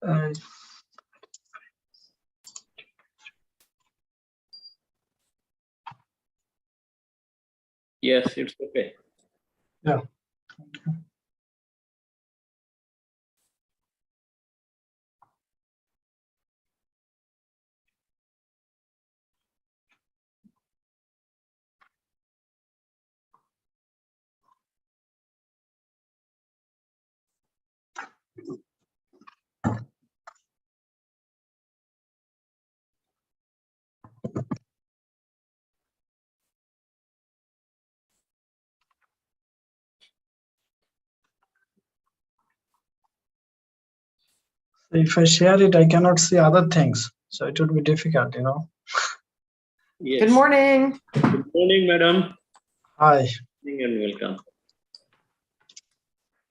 Uh, Yes, it's okay. yeah. If I share it, I cannot see other things, so it would be difficult, you know. Yes. Good morning. Good morning, madam. Hi. Good morning and welcome.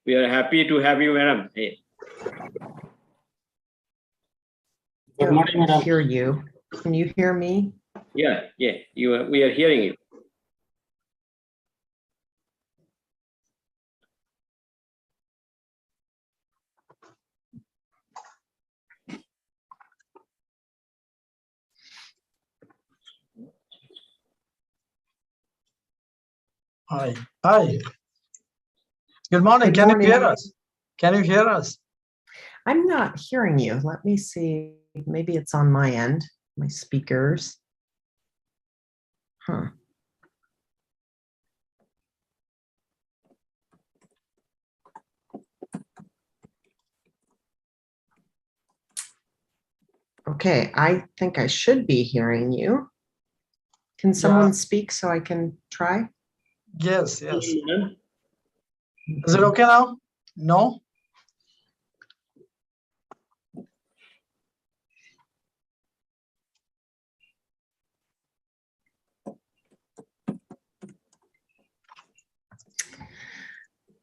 We are happy to have you, madam. Hey. Good morning, madam. Hear you. Can you hear me? Yeah, we are hearing you. Hi. Hi. Good morning. Good Can morning. you hear us? Can you hear us? I'm not hearing you. Let me see. Maybe it's on my end, my speakers. Huh. Okay, I think I should be hearing you. Can someone speak so I can try? Yes, yes. Madam? Is it okay now? No?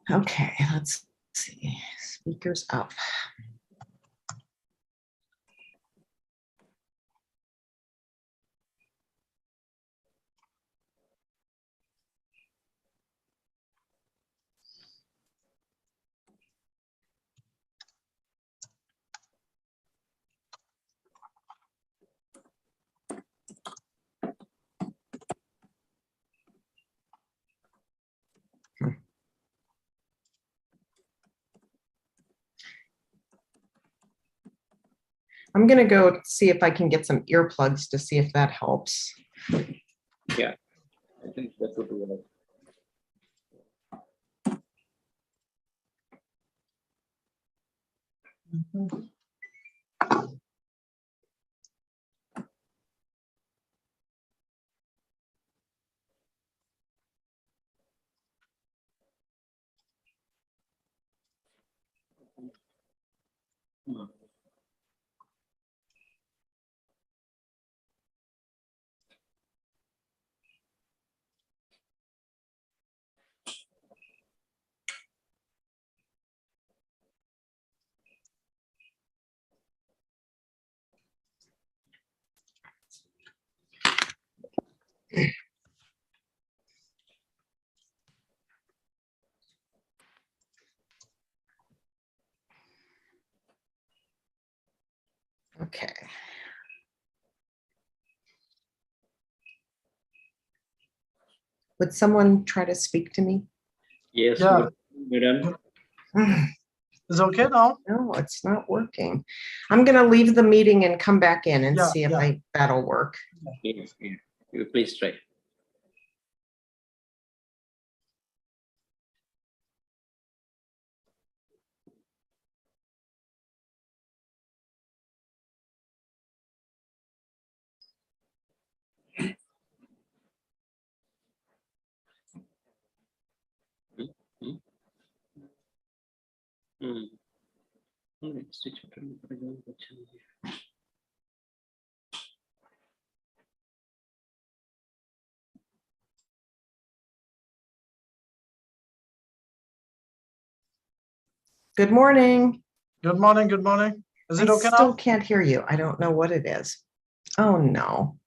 Okay, let's see. Speakers up. I'm going to go see if I can get some earplugs to see if that helps. Yeah, I think that would be right. Okay. Would someone try to speak to me? Yes, Yeah. madam. Is it okay now? No, it's not working. I'm going to leave the meeting and come back in and Yeah, see if yeah. that'll work. Yes, yeah. You please try. Good morning. Good morning. Good morning. Is it I okay still now? can't hear you. I don't know what it is. Oh, no.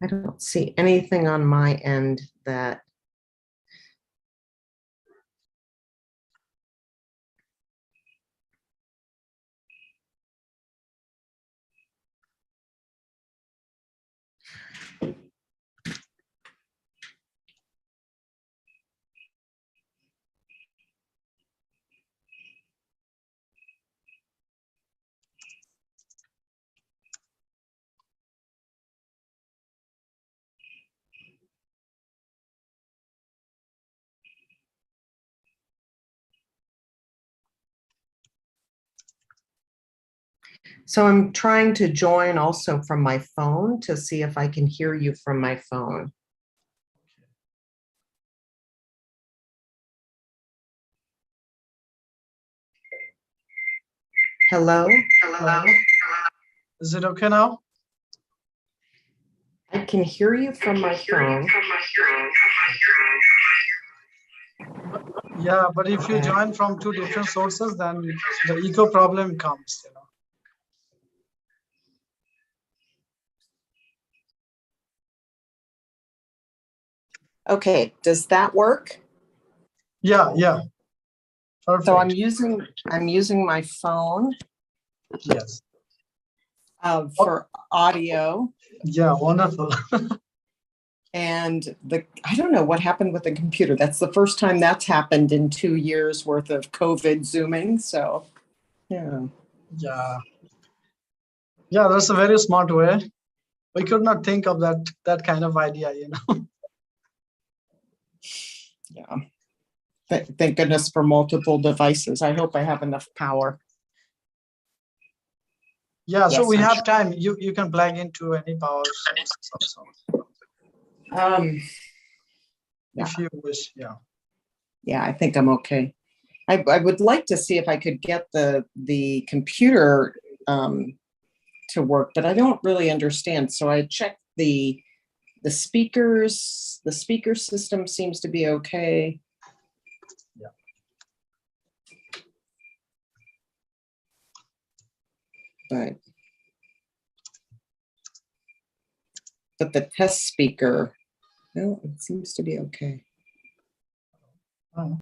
I don't see anything on my end that. So I'm trying to join also from my phone to see if I can hear you from my phone. Hello? Hello? Is it okay now? I can hear you from my phone. Yeah, but if you join from two different sources, then the echo problem comes, you know. Okay, does that work? Yeah, yeah. Perfect. So I'm using my phone Yes. for audio. Yeah, wonderful. And I don't know what happened with the computer. That's the first time that's happened in 2 years worth of COVID Zooming. So, yeah. Yeah. Yeah, that's a very smart way. We could not think of that kind of idea, you know. Yeah. Thank goodness for multiple devices. I hope I have enough power. Yeah, so Yes, we I'm have time. You can plug into any power source also. If you wish, yeah. Yeah, I think I'm okay. I would like to see if I could get the computer to work, but I don't really understand. So I checked the speakers. The speaker system seems to be okay. Yeah. But the test speaker, well, it seems to be okay. Oh.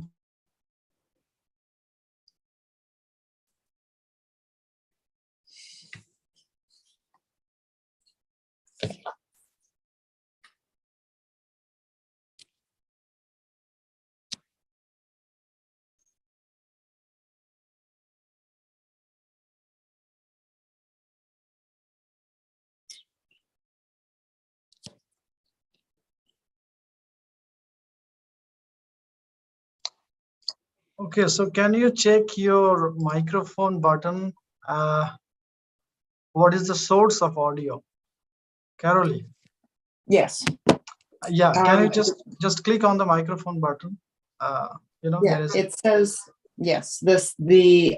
Okay, so can you check your microphone button? What is the source of audio? Carolee. Yes. Yeah, can you just click on the microphone button? You know, Yeah, it says yes. The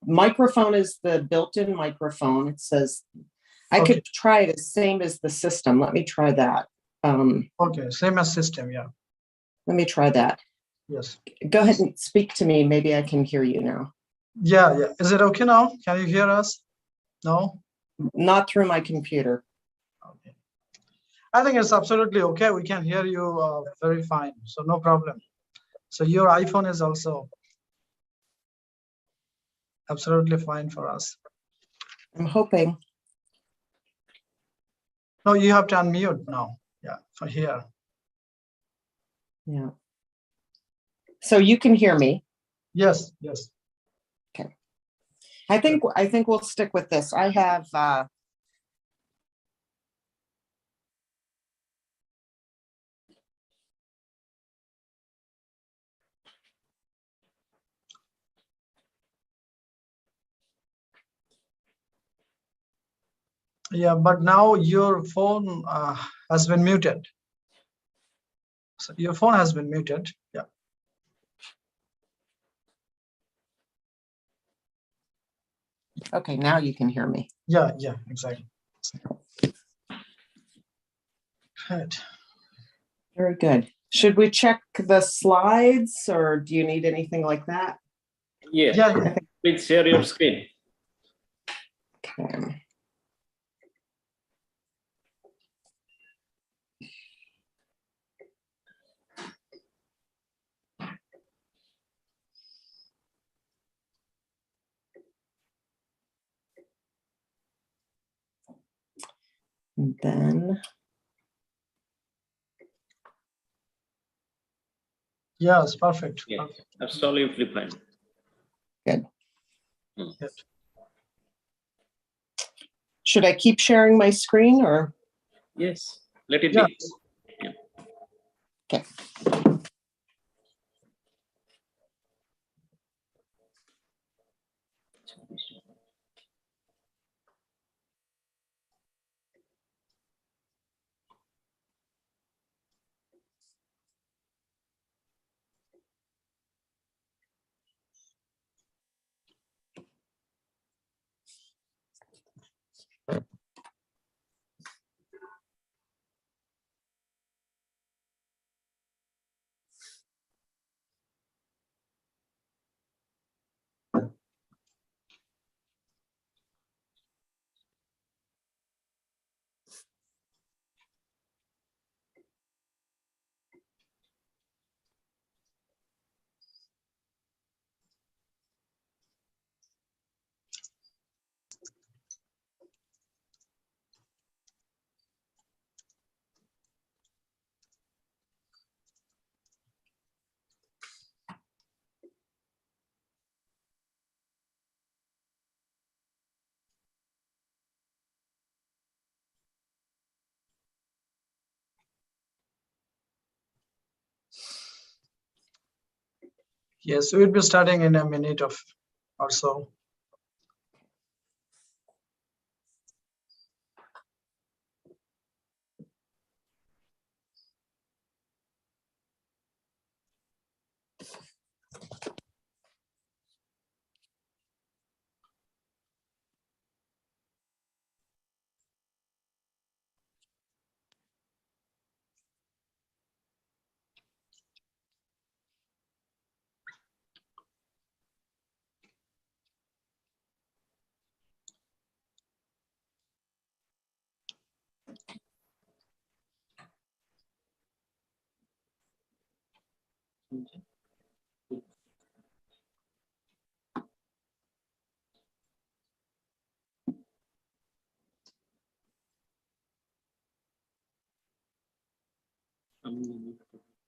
microphone is the built-in microphone. It says I okay. could try it the same as the system. Let me try that. Okay, same as system, yeah. Let me try that. Yes. Go ahead and speak to me. Maybe I can hear you now. Yeah, yeah. Is it okay now? Can you hear us? No? Not through my computer. Okay. I think it's absolutely okay. We can hear you very fine. So no problem. So your iPhone is also absolutely fine for us. I'm hoping. No, you have to unmute now. Yeah, for here. Yeah. So you can hear me. Yes, yes. Okay. I think we'll stick with this. I have Yeah, but now your phone has been muted. So your phone has been muted. Yeah. okay, now you can hear me. Yeah, yeah, exactly. Right. Very good. Should we check the slides or do you need anything like that? Yes. Yeah, yeah. Please share your screen. Okay. And then, Yes, perfect. Yeah, Perfect. absolutely fine. good. Good. Should I keep sharing my screen or? Yes, let it Yes. be. Okay. Yes, we'll be starting in a minute or so.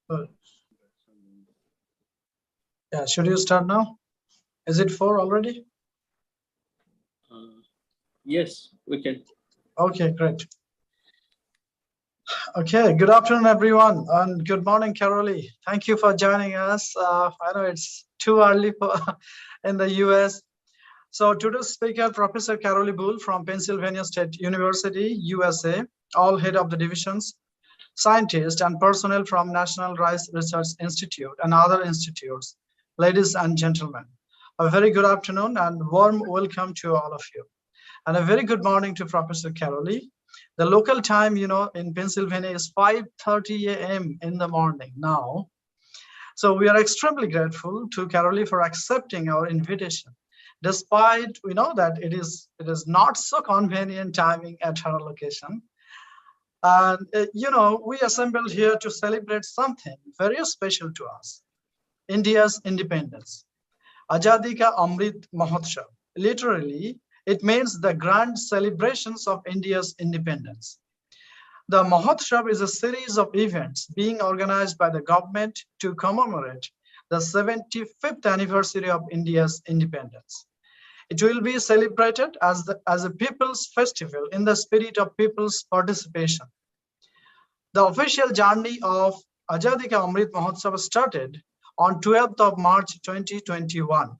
Good. Yeah, should you start now? Is it 4 already? Yes, we can. Okay, great. Okay, good afternoon, everyone, and good morning, Carolee. Thank you for joining us. I know it's too early in the US. So today's speaker, Professor Carolee Bull from Pennsylvania State University, USA, all head of the divisions, scientists and personnel from National Rice Research Institute and other institutes. Ladies and gentlemen, a very good afternoon and warm welcome to all of you. And a very good morning to Professor Carolee. The local time, in Pennsylvania is 5:30 a.m. in the morning now. So we are extremely grateful to Carolee for accepting our invitation, despite we know that it is not so convenient timing at her location. And we assembled here to celebrate something very special to us: India's independence. Azadi Ka Amrit Mahotsav. Literally, it means the grand celebrations of India's independence. The Mahotsav is a series of events being organized by the government to commemorate the 75th anniversary of India's independence. It will be celebrated as a people's festival in the spirit of people's participation. The official journey of Azadi Ka Amrit Mahotsav started on 12th of March 2021,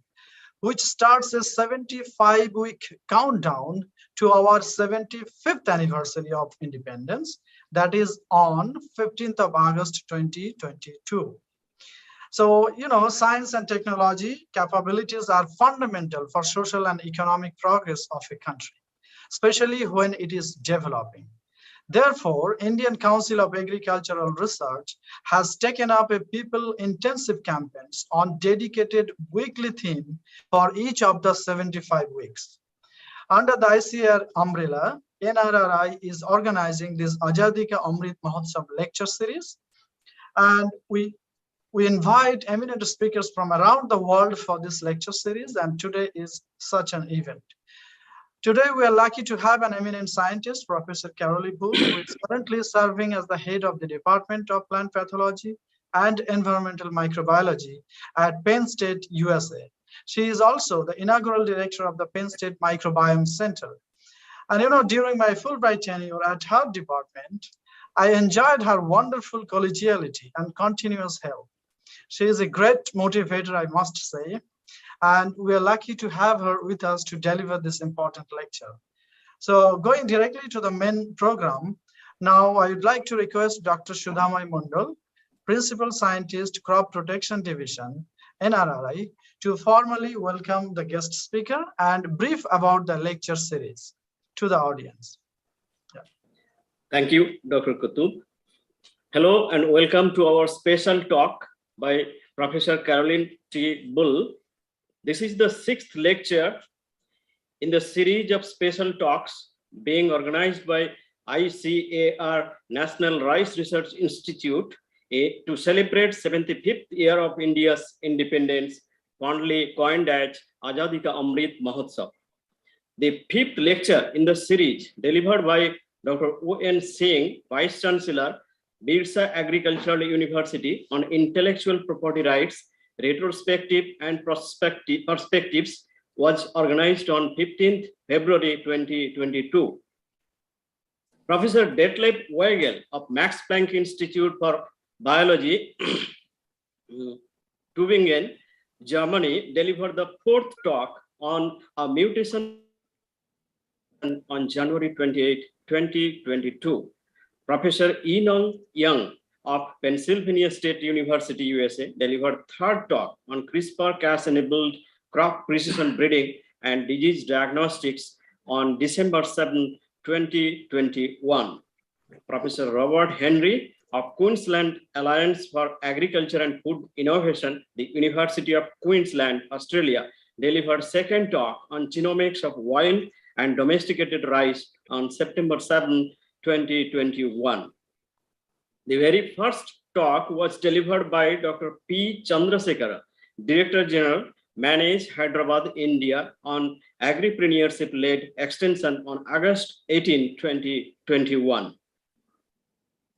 which starts a 75-week countdown to our 75th anniversary of independence, that is on 15th of August 2022. So, science and technology capabilities are fundamental for social and economic progress of a country, especially when it is developing. Therefore, Indian Council of Agricultural Research has taken up a people-intensive campaigns on dedicated weekly theme for each of the 75 weeks. Under the ICAR umbrella, NRRI is organizing this Azadi Ka Amrit Mahotsav lecture series, and we invite eminent speakers from around the world for this lecture series, and today is such an event. Today, we are lucky to have an eminent scientist, Professor Carolee Bull, who is currently serving as the head of the Department of Plant Pathology and Environmental Microbiology at Penn State, USA. She is also the inaugural director of the Penn State Microbiome Center. And during my Fulbright tenure at her department, I enjoyed her wonderful collegiality and continuous help. She is a great motivator, I must say, and we are lucky to have her with us to deliver this important lecture. So going directly to the main program, now I would like to request Dr. Sudhamay Mondal, Principal Scientist, Crop Protection Division, NRRI, to formally welcome the guest speaker and brief about the lecture series to the audience. Thank you, Dr. Kutub. Hello and welcome to our special talk by Professor Carolee T. Bull. This is the 6th lecture in the series of special talks being organized by ICAR National Rice Research Institute to celebrate 75th year of India's independence, fondly coined as Azadi Ka Amrit Mahotsav. The 5th lecture in the series, delivered by Dr. O.N. Singh, Vice Chancellor, Birsa Agricultural University, on intellectual property rights, retrospective and perspectives, was organized on 15th February 2022. Professor Detlef Weigel of Max Planck Institute for Biology, Tübingen, Germany, delivered the 4th talk on a mutation on January 28, 2022. Professor Enong Young of Pennsylvania State University, USA, delivered 3rd talk on CRISPR-Cas-enabled crop precision breeding and disease diagnostics on December 7, 2021. Professor Robert Henry of Queensland Alliance for Agriculture and Food Innovation, the University of Queensland, Australia, delivered 2nd talk on genomics of wild and domesticated rice on September 7, 2021. The very first talk was delivered by Dr. P. Chandrasekhara, Director General, Manage Hyderabad, India, on Agripreneurship-led extension on August 18, 2021.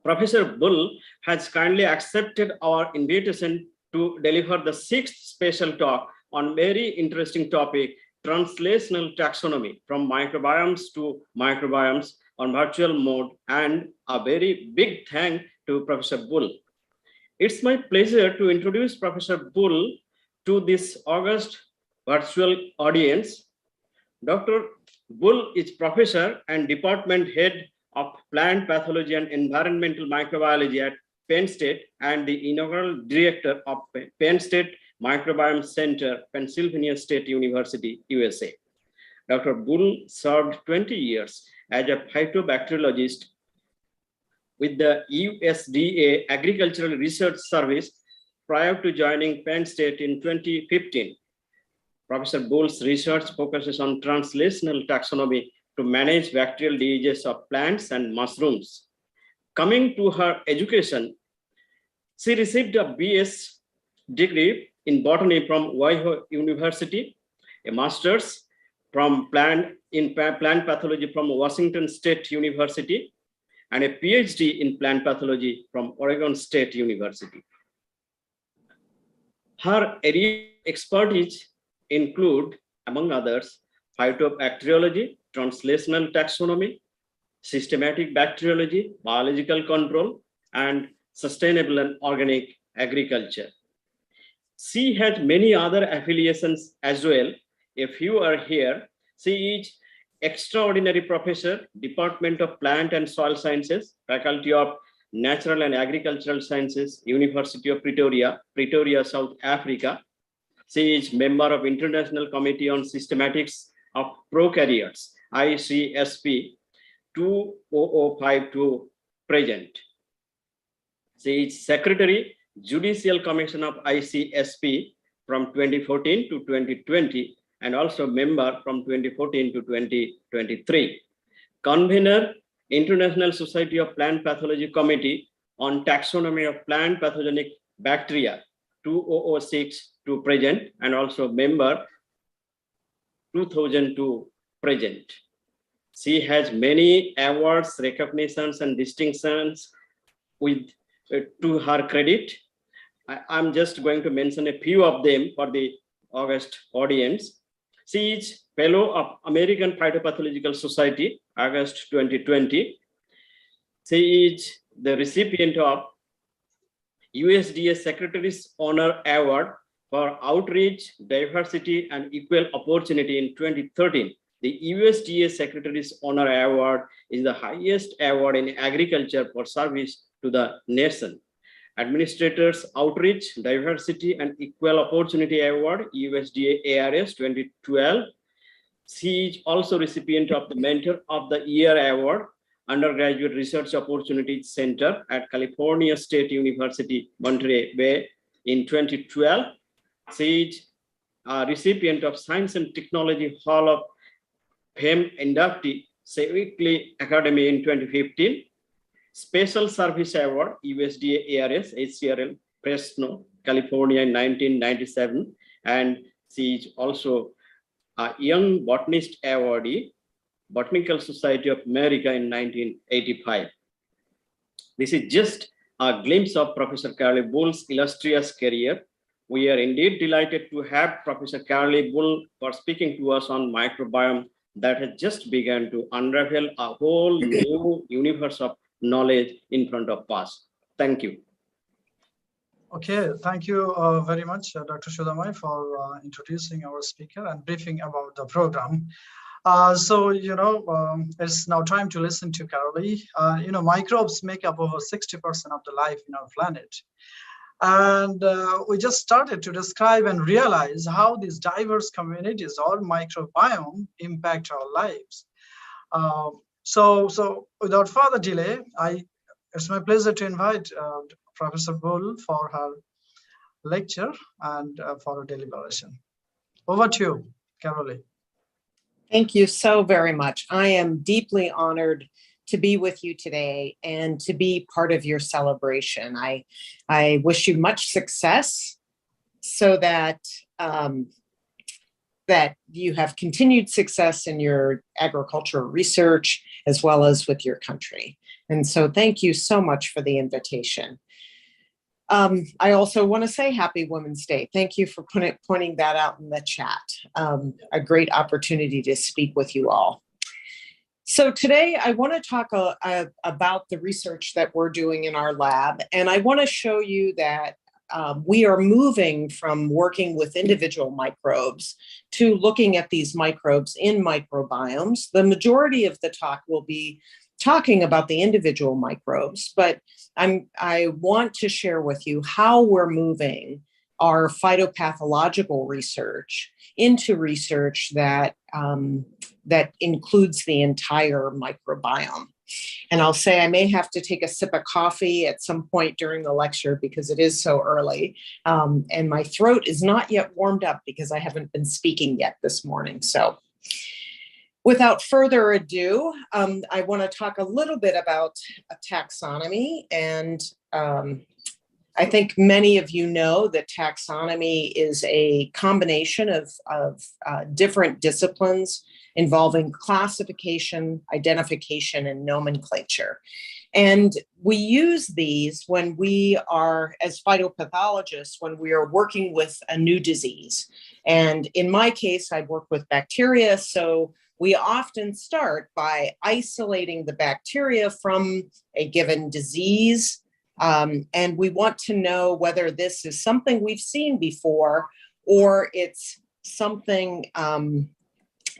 Professor Bull has kindly accepted our invitation to deliver the 6th special talk on very interesting topic, translational taxonomy from microbiomes to microbiomes on virtual mode, and a very big thank to Professor Bull. It's my pleasure to introduce Professor Bull to this august virtual audience. Dr. Bull is professor and department head of plant pathology and environmental microbiology at Penn State and the inaugural director of Penn State Microbiome Center, Pennsylvania State University, USA. Dr. Bull served 20 years as a phytobacteriologist with the USDA Agricultural Research Service prior to joining Penn State in 2015. Professor Bull's research focuses on translational taxonomy to manage bacterial diseases of plants and mushrooms. Coming to her education, she received a BS degree in botany from Ohio University, a master's from plant pathology from Washington State University, and a PhD in plant pathology from Oregon State University. Her area expertise include, among others, phytobacteriology, translational taxonomy, systematic bacteriology, biological control, and sustainable and organic agriculture. She has many other affiliations as well. A few are here. She is extraordinary professor, Department of Plant and Soil Sciences, Faculty of Natural and Agricultural Sciences, University of Pretoria, Pretoria, South Africa. She is member of International Committee on Systematics of Prokaryotes, ICSP 2005 to present. She is Secretary, Judicial Commission of ICSP from 2014 to 2020, and also member from 2014 to 2023. Convener, International Society of Plant Pathology Committee on Taxonomy of Plant Pathogenic Bacteria, 2006 to present, and also member 2000 to present. She has many awards, recognitions, and distinctions to her credit. I'm just going to mention a few of them for the August audience. She is Fellow of American Phytopathological Society, August 2020. She is the recipient of USDA Secretary's Honor Award for Outreach, Diversity, and Equal Opportunity in 2013. The USDA Secretary's Honor Award is the highest award in agriculture for service to the nation. Administrators Outreach, Diversity, and Equal Opportunity Award, USDA ARS 2012. She is also recipient of the Mentor of the Year Award, Undergraduate Research Opportunities Center at California State University, Monterey Bay in 2012. She is a recipient of Science and Technology Hall of Fame inductee, Weekly Academy in 2015. Special Service Award, USDA ARS, HCRL, Fresno, California in 1997. And she is also a Young Botanist Awardee, Botanical Society of America in 1985. This is just a glimpse of Professor Carolee Bull's illustrious career. We are indeed delighted to have Professor Carolee Bull for speaking to us on microbiome that has just begun to unravel a whole new universe of knowledge in front of us. Thank you. Okay, thank you very much, Dr. Sudhamai, for introducing our speaker and briefing about the program. It's now time to listen to Carolee. Microbes make up over 60% of the life in our planet. And we just started to describe and realize how these diverse communities or microbiome impact our lives. So without further delay, it's my pleasure to invite Professor Bull for her lecture and for her deliberation. Over to you, Carolee. Thank you so very much. I am deeply honored to be with you today and to be part of your celebration. I wish you much success so that that you have continued success in your agricultural research as well as with your country. And so thank you so much for the invitation. I also want to say Happy Women's Day. Thank you for pointing that out in the chat. A great opportunity to speak with you all. So today I want to talk about the research that we're doing in our lab. And I want to show you that we are moving from working with individual microbes to looking at these microbes in microbiomes. The majority of the talk will be talking about the individual microbes, but I want to share with you how we're moving our phytopathological research into research that includes the entire microbiome. And I'll say I may have to take a sip of coffee at some point during the lecture because it is so early. And my throat is not yet warmed up because I haven't been speaking yet this morning. So without further ado, I want to talk a little bit about taxonomy. And I think many of you know that taxonomy is a combination of different disciplines involving classification, identification, and nomenclature. And we use these when we are, as phytopathologists, when we are working with a new disease. And in my case, I work with bacteria, so we often start by isolating the bacteria from a given disease. And we want to know whether this is something we've seen before or it's something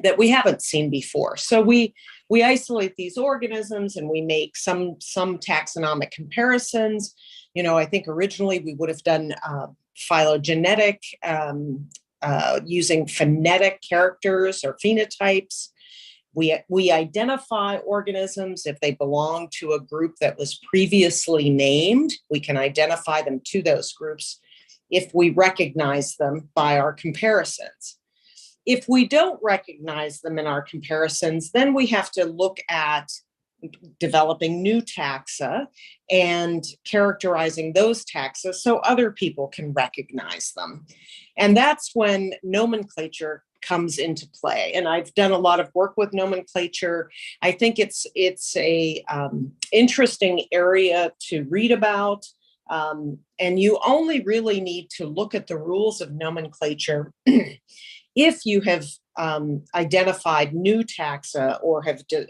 that we haven't seen before. So we isolate these organisms and we make some taxonomic comparisons. I think originally we would have done phylogenetic using phonetic characters or phenotypes. We identify organisms if they belong to a group that was previously named. We can identify them to those groups if we recognize them by our comparisons. If we don't recognize them in our comparisons, then we have to look at developing new taxa and characterizing those taxa so other people can recognize them. And that's when nomenclature comes into play. And I've done a lot of work with nomenclature. I think it's a interesting area to read about. And you only really need to look at the rules of nomenclature if you have identified new taxa or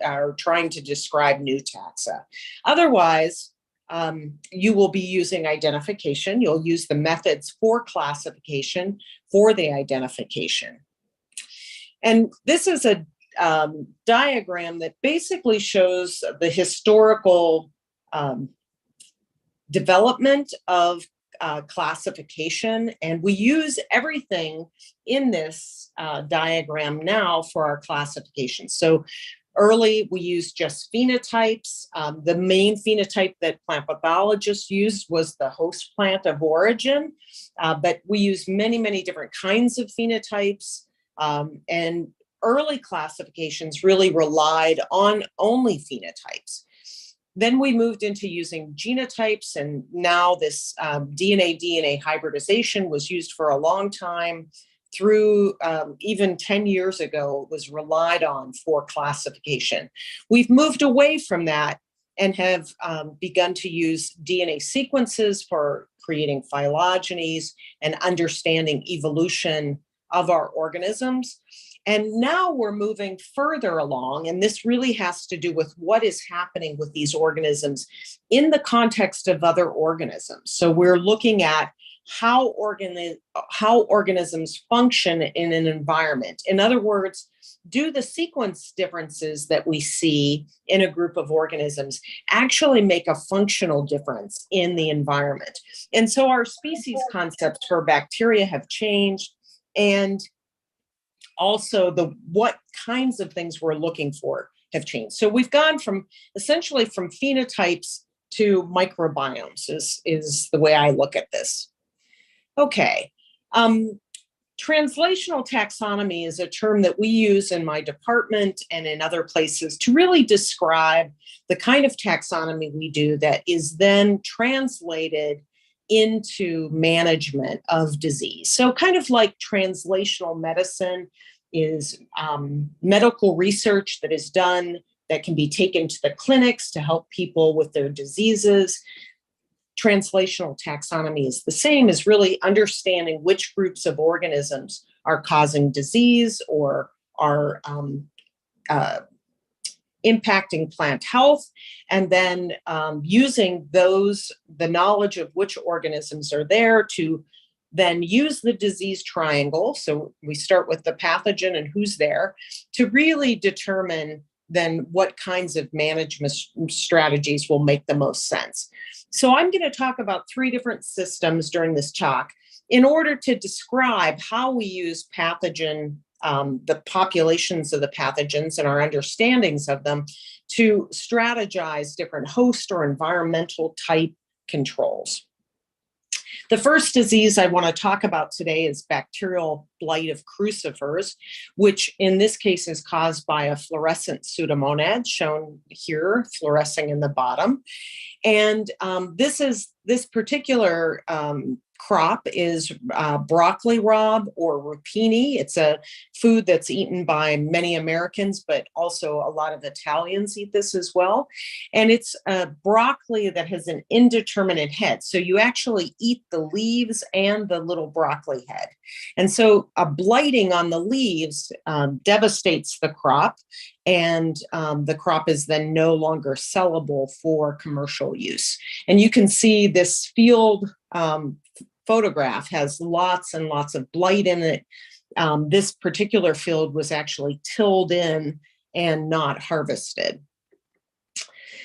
are trying to describe new taxa. Otherwise, you will be using identification. You'll use the methods for classification for the identification. And this is a diagram that basically shows the historical development of classification. And we use everything in this diagram now for our classification. So early, we used just phenotypes. The main phenotype that plant pathologists used was the host plant of origin, but we use many, many different kinds of phenotypes. And early classifications really relied on only phenotypes. Then we moved into using genotypes, and now this DNA hybridization was used for a long time. Through even 10 years ago, it was relied on for classification. We've moved away from that and have begun to use DNA sequences for creating phylogenies and understanding evolution of our organisms. And now we're moving further along, and this really has to do with what is happening with these organisms in the context of other organisms. So we're looking at how organisms function in an environment. In other words, do the sequence differences that we see in a group of organisms actually make a functional difference in the environment? And so our species concepts for bacteria have changed, and also what kinds of things we're looking for have changed. So we've gone from essentially from phenotypes to microbiomes is the way I look at this. Okay. Translational taxonomy is a term that we use in my department and in other places to really describe the kind of taxonomy we do that is then translated into management of disease. So kind of like translational medicine is medical research that is done that can be taken to the clinics to help people with their diseases. Translational taxonomy is the same, as really understanding which groups of organisms are causing disease or are impacting plant health, and then using the knowledge of which organisms are there to then use the disease triangle. So we start with the pathogen and who's there to really determine then what kinds of management strategies will make the most sense. So I'm going to talk about 3 different systems during this talk in order to describe how we use pathogen, the populations of the pathogens and our understandings of them to strategize different host or environmental type controls. The first disease I want to talk about today is bacterial blight of crucifers, which in this case is caused by a fluorescent pseudomonad, shown here, fluorescing in the bottom. And this particular crop is broccoli rabe or rapini. It's a food that's eaten by many Americans, but also a lot of Italians eat this as well. And it's a broccoli that has an indeterminate head. So you actually eat the leaves and the little broccoli head. And so a blighting on the leaves devastates the crop, and the crop is then no longer sellable for commercial use. And you can see this field photograph has lots and lots of blight in it. This particular field was actually tilled in and not harvested.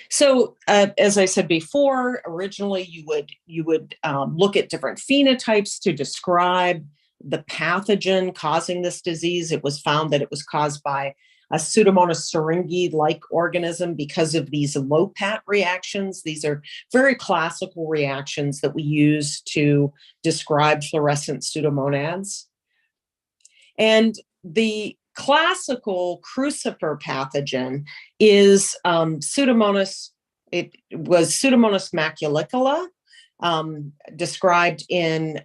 So as I said before, originally you would look at different phenotypes to describe the pathogen causing this disease. It was found that it was caused by a Pseudomonas syringae-like organism because of these low-pat reactions. These are very classical reactions that we use to describe fluorescent pseudomonads. And the classical crucifer pathogen is Pseudomonas. It was Pseudomonas maculicula, described in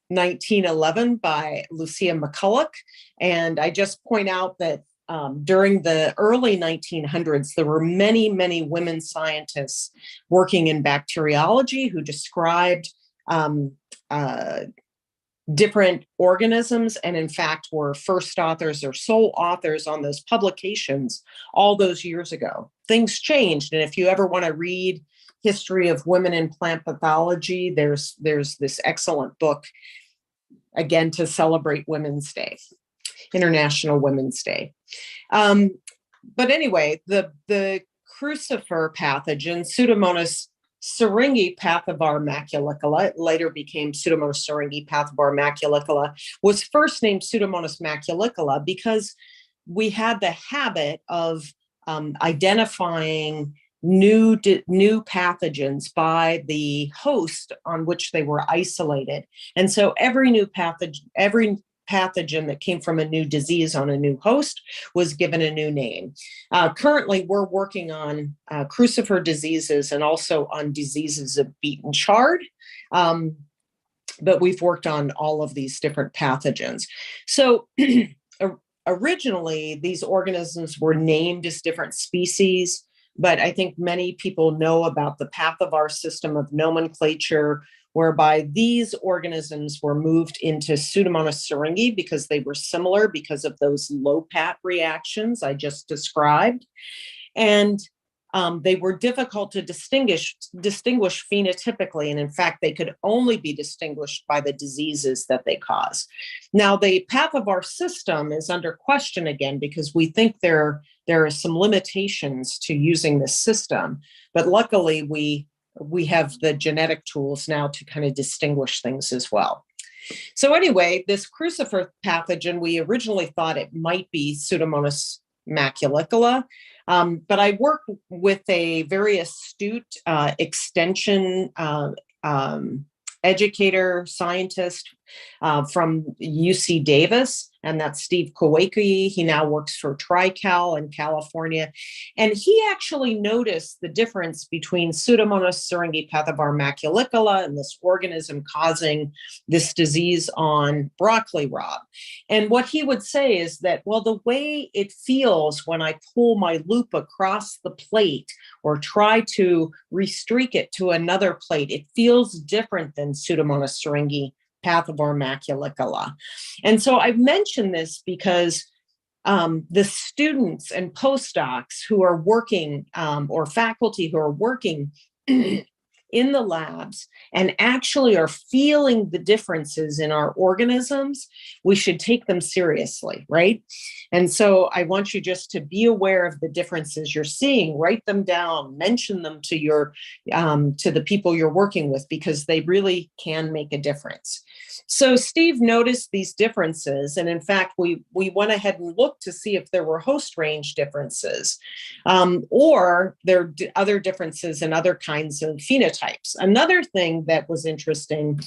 1911 by Lucia McCulloch. And I just point out that during the early 1900s, there were many, many women scientists working in bacteriology who described different organisms, and in fact were first authors or sole authors on those publications all those years ago. Things changed, and if you ever want to read history of women in plant pathology, there's this excellent book, again, to celebrate Women's Day, International Women's Day. But anyway, the crucifer pathogen, Pseudomonas syringae pathovar maculacola, it later became Pseudomonas syringae pathovar maculacola, was first named Pseudomonas maculacola because we had the habit of identifying new pathogens by the host on which they were isolated. And so every new pathogen that came from a new disease on a new host was given a new name. Currently, we're working on crucifer diseases and also on diseases of beet and chard. But we've worked on all of these different pathogens. So originally, these organisms were named as different species, but I think many people know about the pathovar system of nomenclature, whereby these organisms were moved into Pseudomonas syringae because they were similar because of those low pat reactions I just described. And they were difficult to distinguish phenotypically. And in fact, they could only be distinguished by the diseases that they cause. Now, the pathovar system is under question again, because we think there are some limitations to using this system. But luckily, we have the genetic tools now to kind of distinguish things as well. So anyway, this crucifer pathogen, we originally thought it might be Pseudomonas maculacola, but I worked with a very astute extension educator, scientist from UC Davis, and that's Steve Kowalki. He now works for TriCal in California. And he actually noticed the difference between Pseudomonas syringae pathovar maculacola and this organism causing this disease on broccoli rabe. And what he would say is that, well, the way it feels when I pull my loop across the plate or try to restreak it to another plate, it feels different than Pseudomonas syringae pathovar maculacola. And so I've mentioned this because the students and postdocs who are working or faculty who are working in the labs and actually are feeling the differences in our organisms, we should take them seriously, right? And so I want you just to be aware of the differences you're seeing, write them down, mention them to your to the people you're working with, because they really can make a difference. So Steve noticed these differences, and in fact, we went ahead and looked to see if there were host range differences, or there are other differences in other kinds of phenotypes. Another thing that was interesting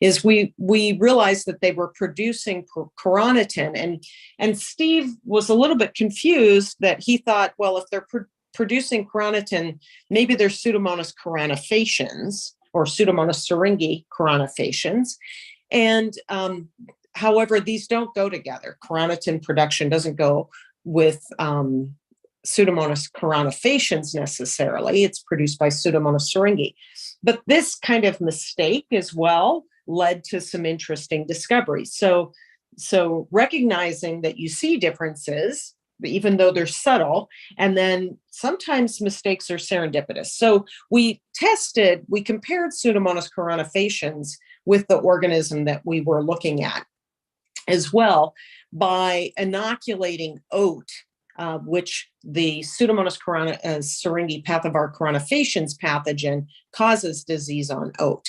is we realized that they were producing carnitine, and Steve was a little bit confused that he thought, well, if they're producing carnitine, maybe they're Pseudomonas carnifaciens or Pseudomonas syringae carnifaciens. And however, these don't go together. Carnitine production doesn't go with Pseudomonas carnifaciens necessarily. It's produced by Pseudomonas syringae. But this kind of mistake as well led to some interesting discoveries. So recognizing that you see differences, even though they're subtle, and then sometimes mistakes are serendipitous. So we compared Pseudomonas carnifaciens with the organism that we were looking at as well by inoculating oat, which the Pseudomonas syringae pathovar carnifaciens pathogen causes disease on oat.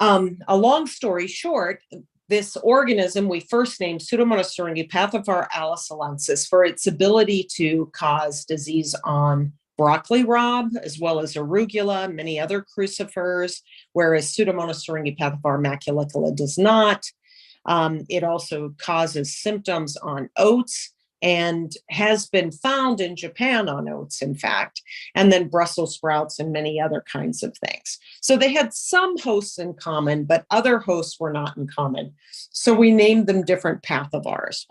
A long story short, this organism we first named Pseudomonas syringae pathovar alicelensis for its ability to cause disease on broccoli rabe, as well as arugula, many other crucifers, whereas Pseudomonas syringae pathovar maculacola does not. It also causes symptoms on oats, and has been found in Japan on oats, in fact, and then Brussels sprouts and many other kinds of things. So they had some hosts in common, but other hosts were not in common. So we named them different pathivars.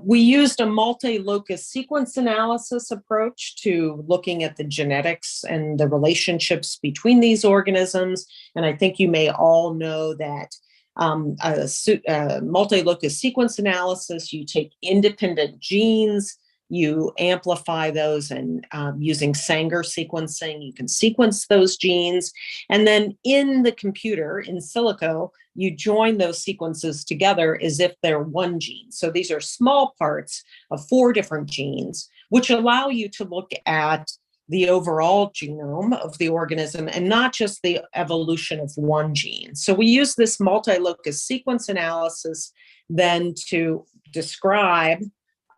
We used a multi-locus sequence analysis approach to looking at the genetics and the relationships between these organisms. And I think you may all know that a multi-locus sequence analysis, you take independent genes, you amplify those, and using Sanger sequencing, you can sequence those genes. And then in the computer, in silico, you join those sequences together as if they're one gene. So these are small parts of 4 different genes, which allow you to look at the overall genome of the organism and not just the evolution of one gene. So we use this multi-locus sequence analysis then to describe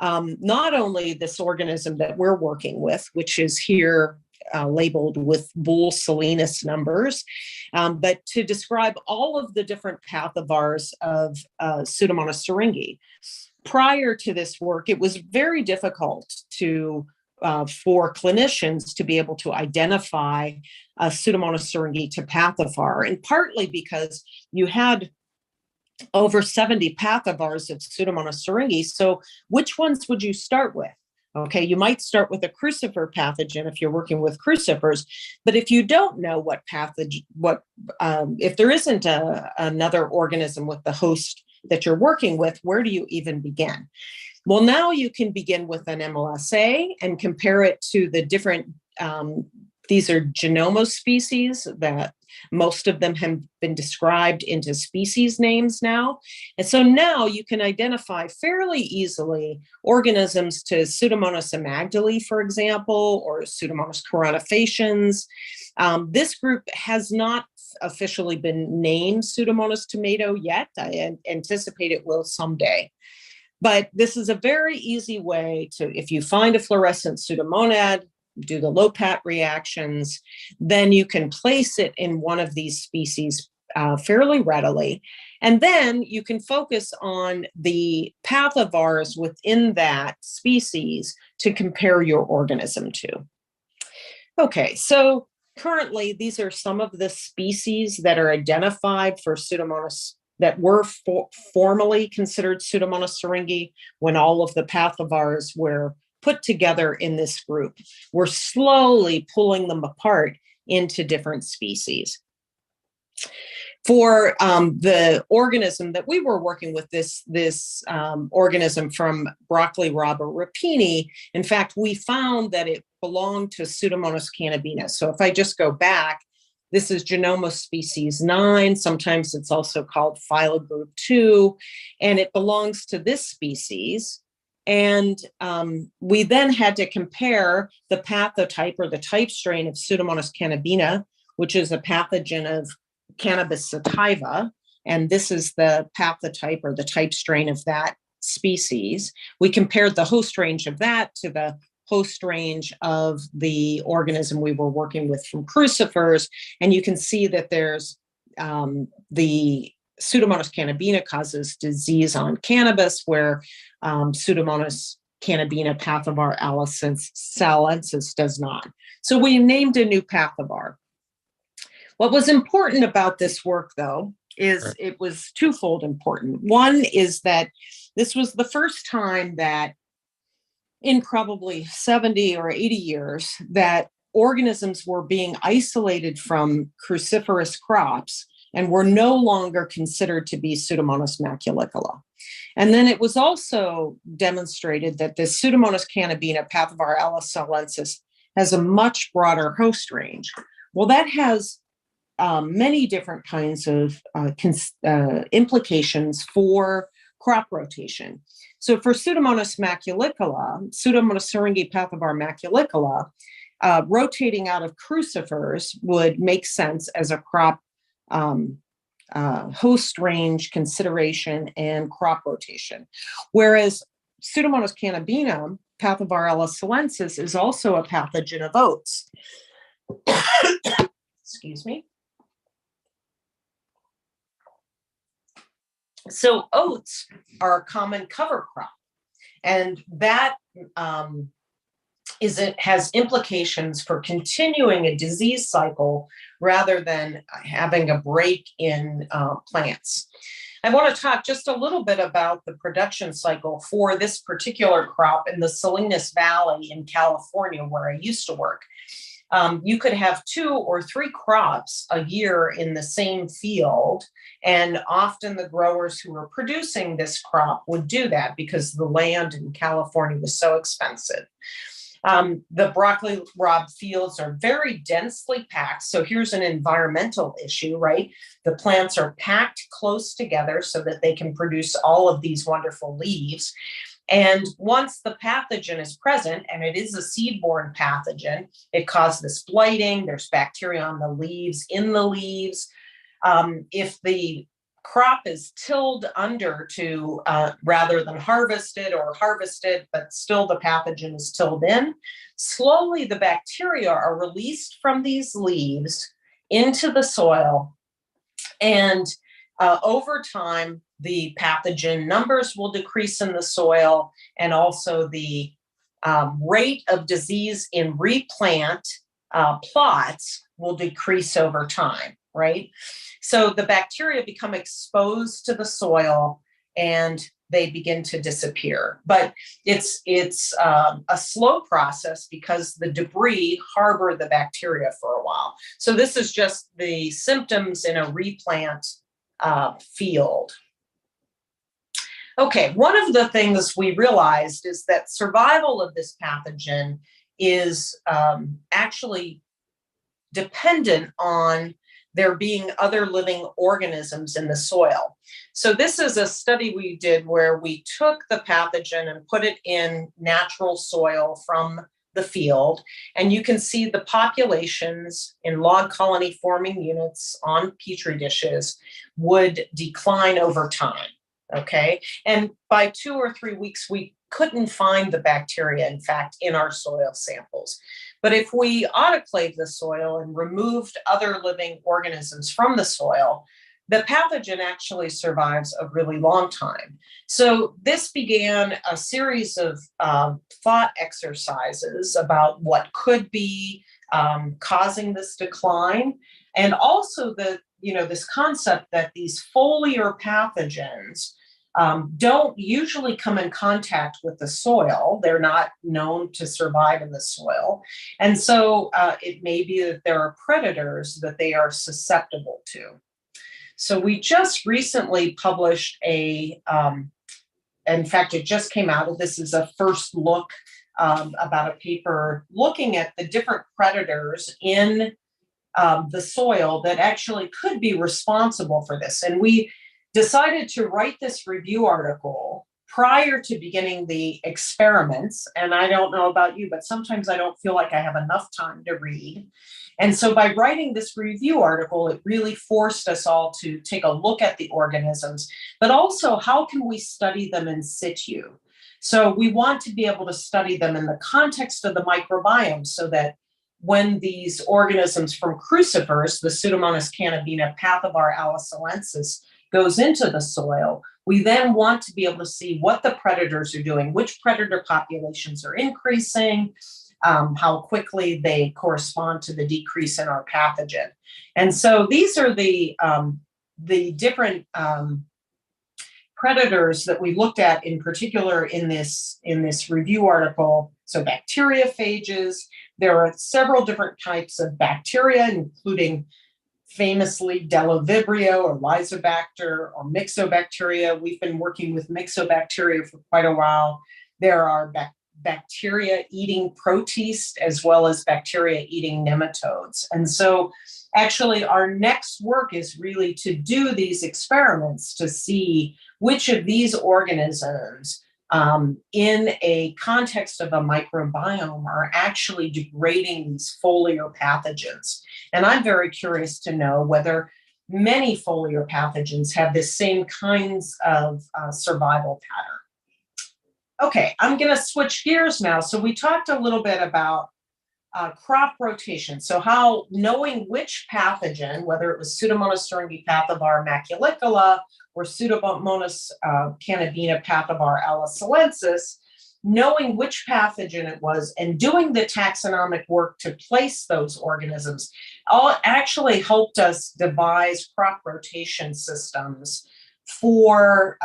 not only this organism that we're working with, which is here labeled with Boole-Salinas numbers, but to describe all of the different pathivars of Pseudomonas syringae. Prior to this work, it was very difficult to for clinicians to be able to identify Pseudomonas syringae to pathivar, and partly because you had over 70 pathivars of Pseudomonas syringae. So which ones would you start with? Okay, you might start with a crucifer pathogen if you're working with crucifers, but if you don't know what pathogen, if there isn't another organism with the host that you're working with, where do you even begin? Well, now you can begin with an MLSA and compare it to the different, these are Genomos species that most of them have been described into species names now. And so now you can identify fairly easily organisms to Pseudomonas amygdalae, for example, or Pseudomonas coronifaciens. This group has not officially been named Pseudomonas tomato yet. I anticipate it will someday. But this is a very easy way to, if you find a fluorescent pseudomonad, do the low-pat reactions, then you can place it in one of these species fairly readily. And then you can focus on the pathivars within that species to compare your organism to. Okay, so currently these are some of the species that are identified for Pseudomonas that were formally considered Pseudomonas syringae when all of the pathivars were put together in this group. We're slowly pulling them apart into different species. For the organism that we were working with, this organism from broccoli robber rapini, in fact, we found that it belonged to Pseudomonas cannabina. So if I just go back, this is Genomos species 9. Sometimes it's also called phylogroup 2, and it belongs to this species. And we then had to compare the pathotype or the type strain of Pseudomonas cannabina, which is a pathogen of Cannabis sativa. And this is the pathotype or the type strain of that species. We compared the host range of that to the host range of the organism we were working with from Crucifers. And you can see that there's the Pseudomonas cannabina causes disease on cannabis, where Pseudomonas cannabina pathivar salensis does not. So we named a new pathivar. What was important about this work, though, is it was twofold important. One is that this was the first time that in probably 70 or 80 years that organisms were being isolated from cruciferous crops and were no longer considered to be Pseudomonas maculicola. And then it was also demonstrated that the Pseudomonas cannabina pathivar salensis has a much broader host range. Well, that has many different kinds of implications for crop rotation. So for Pseudomonas maculicola, Pseudomonas syringae pathivar maculicola, rotating out of crucifers would make sense as a crop host range consideration and crop rotation. Whereas Pseudomonas cannabina pathivar salensis is also a pathogen of oats. Excuse me. So oats are a common cover crop, and that has implications for continuing a disease cycle rather than having a break in plants. I want to talk just a little bit about the production cycle for this particular crop in the Salinas Valley in California, where I used to work. You could have 2 or 3 crops a year in the same field, and often the growers who were producing this crop would do that because the land in California was so expensive. The broccoli rabe fields are very densely packed. So here's an environmental issue, right? The plants are packed close together so that they can produce all of these wonderful leaves. And once the pathogen is present, and it is a seed-borne pathogen, it causes blighting. There's bacteria on the leaves, in the leaves. If the crop is tilled under to rather than harvested, or harvested, but still the pathogen is tilled in, slowly the bacteria are released from these leaves into the soil. And over time, the pathogen numbers will decrease in the soil, and also the rate of disease in replant plots will decrease over time, right? So the bacteria become exposed to the soil and they begin to disappear. But it's a slow process because the debris harbor the bacteria for a while. So this is just the symptoms in a replant field. Okay, one of the things we realized is that survival of this pathogen is actually dependent on there being other living organisms in the soil. So this is a study we did where we took the pathogen and put it in natural soil from the field, and you can see the populations in log colony forming units on Petri dishes would decline over time, okay? And by 2 or 3 weeks, we couldn't find the bacteria, in fact, in our soil samples. But if we autoclaved the soil and removed other living organisms from the soil, the pathogen actually survives a really long time. So this began a series of thought exercises about what could be causing this decline, and also this concept that these foliar pathogens don't usually come in contact with the soil. They're not known to survive in the soil. And so it may be that there are predators that they are susceptible to. So we just recently published in fact, it just came out. This is a first look about a paper looking at the different predators in the soil that actually could be responsible for this. And we decided to write this review article prior to beginning the experiments. And I don't know about you, but sometimes I don't feel like I have enough time to read. And so by writing this review article, it really forced us all to take a look at the organisms, but also how can we study them in situ? So we want to be able to study them in the context of the microbiome, so that when these organisms from Crucifers, the Pseudomonas cannabina, pathovar alicelensis, goes into the soil, we then want to be able to see what the predators are doing, which predator populations are increasing, how quickly they correspond to the decrease in our pathogen. And so these are the different predators that we looked at in particular in this review article. So bacteriophages, there are several different types of bacteria, including famously Delovibrio or Lysobacter or Myxobacteria. We've been working with Myxobacteria for quite a while. There are bacteria eating protists as well as bacteria eating nematodes. And so actually our next work is really to do these experiments to see which of these organisms in a context of a microbiome are actually degrading these foliar pathogens. And I'm very curious to know whether many foliar pathogens have the same kinds of survival pattern. Okay, I'm going to switch gears now. So we talked a little bit about crop rotation. So how knowing which pathogen, whether it was Pseudomonas syringae pathovar maculicula or Pseudomonas cannabina pathovar allosalensis, knowing which pathogen it was and doing the taxonomic work to place those organisms all actually helped us devise crop rotation systems for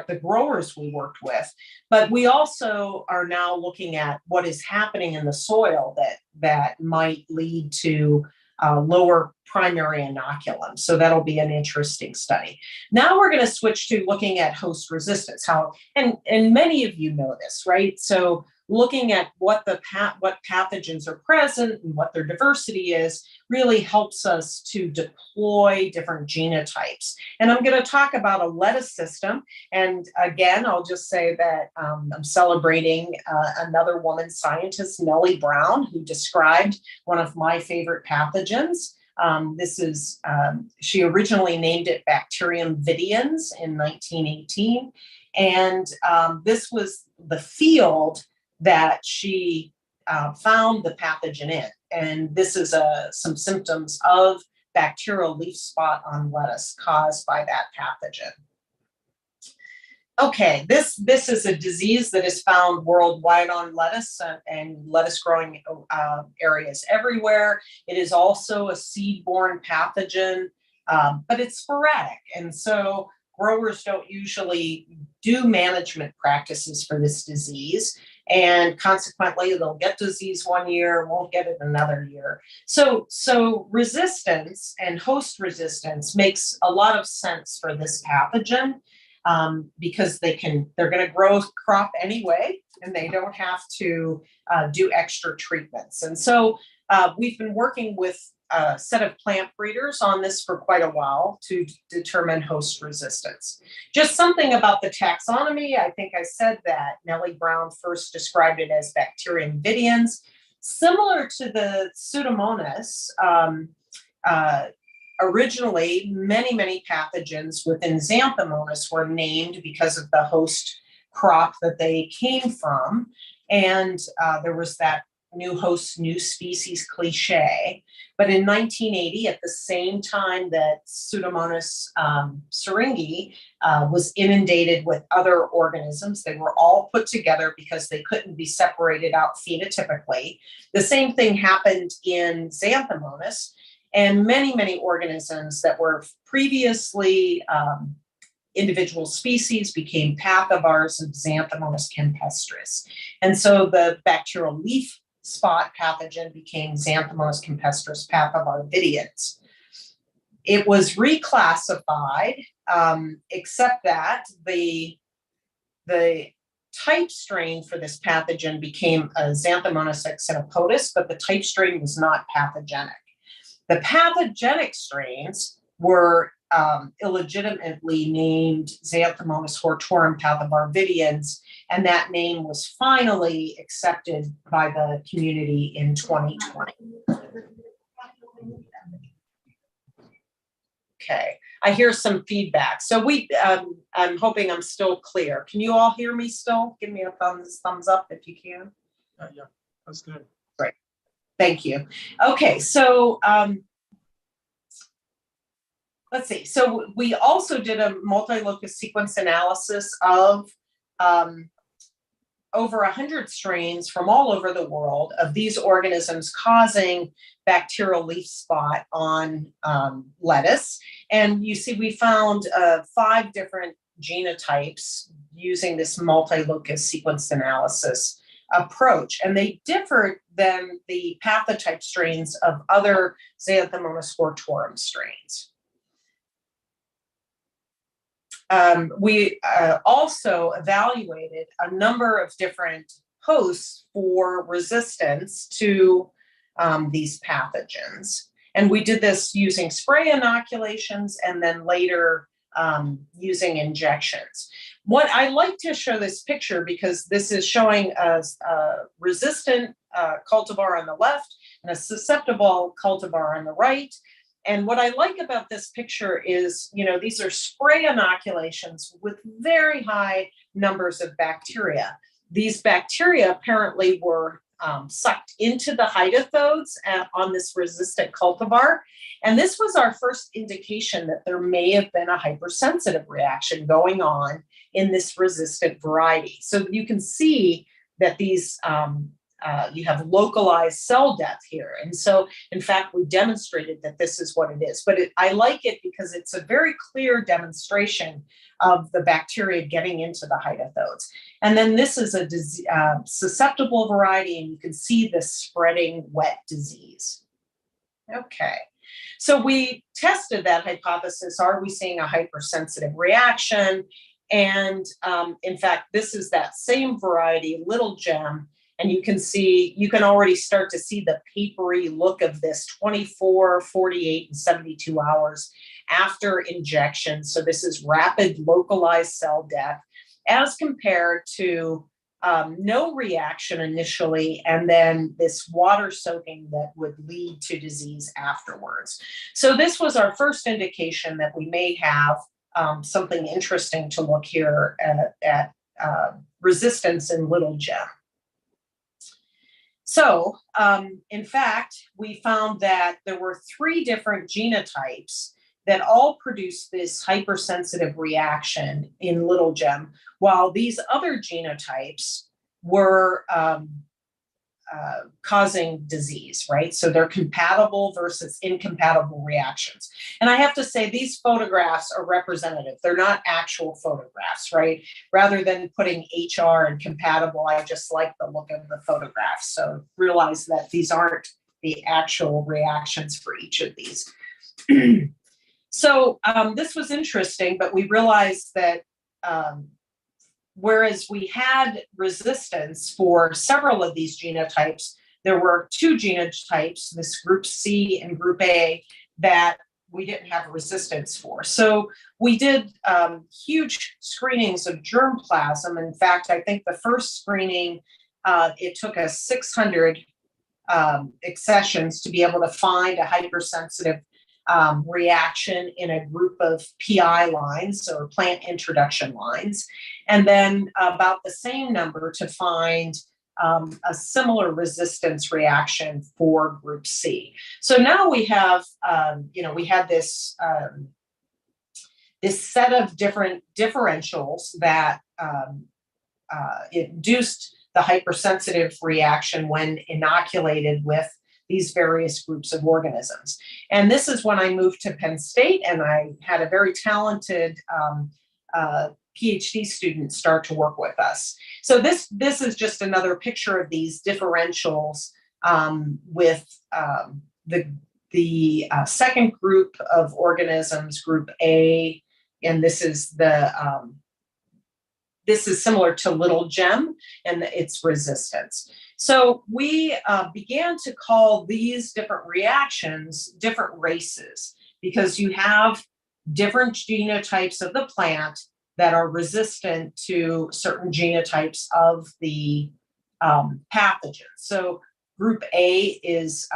the growers we worked with. But we also are now looking at what is happening in the soil that might lead to lower primary inoculum. So that'll be an interesting study. Now we're going to switch to looking at host resistance. And many of you know this, right? So looking at what pathogens are present and what their diversity is really helps us to deploy different genotypes. And I'm going to talk about a lettuce system. And again, I'll just say that I'm celebrating another woman scientist, Nellie Brown, who described one of my favorite pathogens. She originally named it Bacterium vidians in 1918. And this was the field that she found the pathogen in. And this is some symptoms of bacterial leaf spot on lettuce caused by that pathogen. Okay, this is a disease that is found worldwide on lettuce and lettuce growing areas everywhere. It is also a seed-borne pathogen, but it's sporadic. And so growers don't usually do management practices for this disease. And consequently, they'll get disease one year, won't get it another year. So resistance and host resistance makes a lot of sense for this pathogen because they're going to grow crop anyway, and they don't have to do extra treatments. And so we've been working with a set of plant breeders on this for quite a while to determine host resistance. Just something about the taxonomy. I think I said that Nellie Brown first described it as Bacterium vidians. Similar to the Pseudomonas, originally many pathogens within Xanthomonas were named because of the host crop that they came from. And there was that new host, new species cliche. But in 1980, at the same time that Pseudomonas syringae was inundated with other organisms, they were all put together because they couldn't be separated out phenotypically. The same thing happened in Xanthomonas, and many organisms that were previously individual species became pathivars of Xanthomonas campestris. And so the bacterial leaf spot pathogen became Xanthomonas campestris pathovar vidians. It was reclassified, except that the type strain for this pathogen became Xanthomonas accenopodis, but the type strain was not pathogenic. The pathogenic strains were illegitimately named Xanthomonas hortorum pathovar vidians, and that name was finally accepted by the community in 2020. Okay, I hear some feedback. So I'm hoping I'm still clear. Can you all hear me still? Give me a thumbs up if you can. Yeah, that's good. Great, thank you. Okay, so let's see. So we also did a MultiLocus sequence analysis of over 100 strains from all over the world of these organisms causing bacterial leaf spot on lettuce. And you see, we found 5 different genotypes using this MultiLocus sequence analysis approach. And they differed than the pathotype strains of other Xanthomonas hortorum strains. We also evaluated a number of different hosts for resistance to these pathogens. And we did this using spray inoculations and then later using injections. What I like to show this picture because this is showing us a resistant cultivar on the left and a susceptible cultivar on the right. And what I like about this picture is, these are spray inoculations with very high numbers of bacteria. These bacteria apparently were sucked into the hydathodes on this resistant cultivar. And this was our first indication that there may have been a hypersensitive reaction going on in this resistant variety. So you can see that these, you have localized cell death here. And so, in fact, we demonstrated that this is what it is. But I like it because it's a very clear demonstration of the bacteria getting into the hydathodes. And then this is a susceptible variety, and you can see this spreading wet disease. Okay. So we tested that hypothesis. Are we seeing a hypersensitive reaction? And in fact, this is that same variety, little gem. And you can see, you can already start to see the papery look of this 24, 48, and 72 hours after injection. So this is rapid localized cell death as compared to no reaction initially, and then this water soaking that would lead to disease afterwards. So this was our first indication that we may have something interesting to look here at resistance in little gem. So in fact, we found that there were 3 different genotypes that all produce this hypersensitive reaction in little gem, while these other genotypes were causing disease, right? So they're compatible versus incompatible reactions. And I have to say, these photographs are representative. They're not actual photographs, right? Rather than putting HR and compatible, I just like the look of the photographs. So realize that these aren't the actual reactions for each of these. So this was interesting, but we realized that whereas we had resistance for several of these genotypes, there were 2 genotypes, this group C and group A, that we didn't have resistance for. So we did huge screenings of germplasm. In fact, I think the first screening, it took us 600 accessions to be able to find a hypersensitive reaction in a group of PI lines, or plant introduction lines, and then about the same number to find a similar resistance reaction for group C. So now we have, we had this this set of different differentials that induced the hypersensitive reaction when inoculated with these various groups of organisms. And this is when I moved to Penn State, and I had a very talented PhD student start to work with us. So this is just another picture of these differentials with the second group of organisms, group A, and this is similar to little gem and its resistance. So we began to call these different reactions different races, because you have different genotypes of the plant that are resistant to certain genotypes of the pathogens. So group A is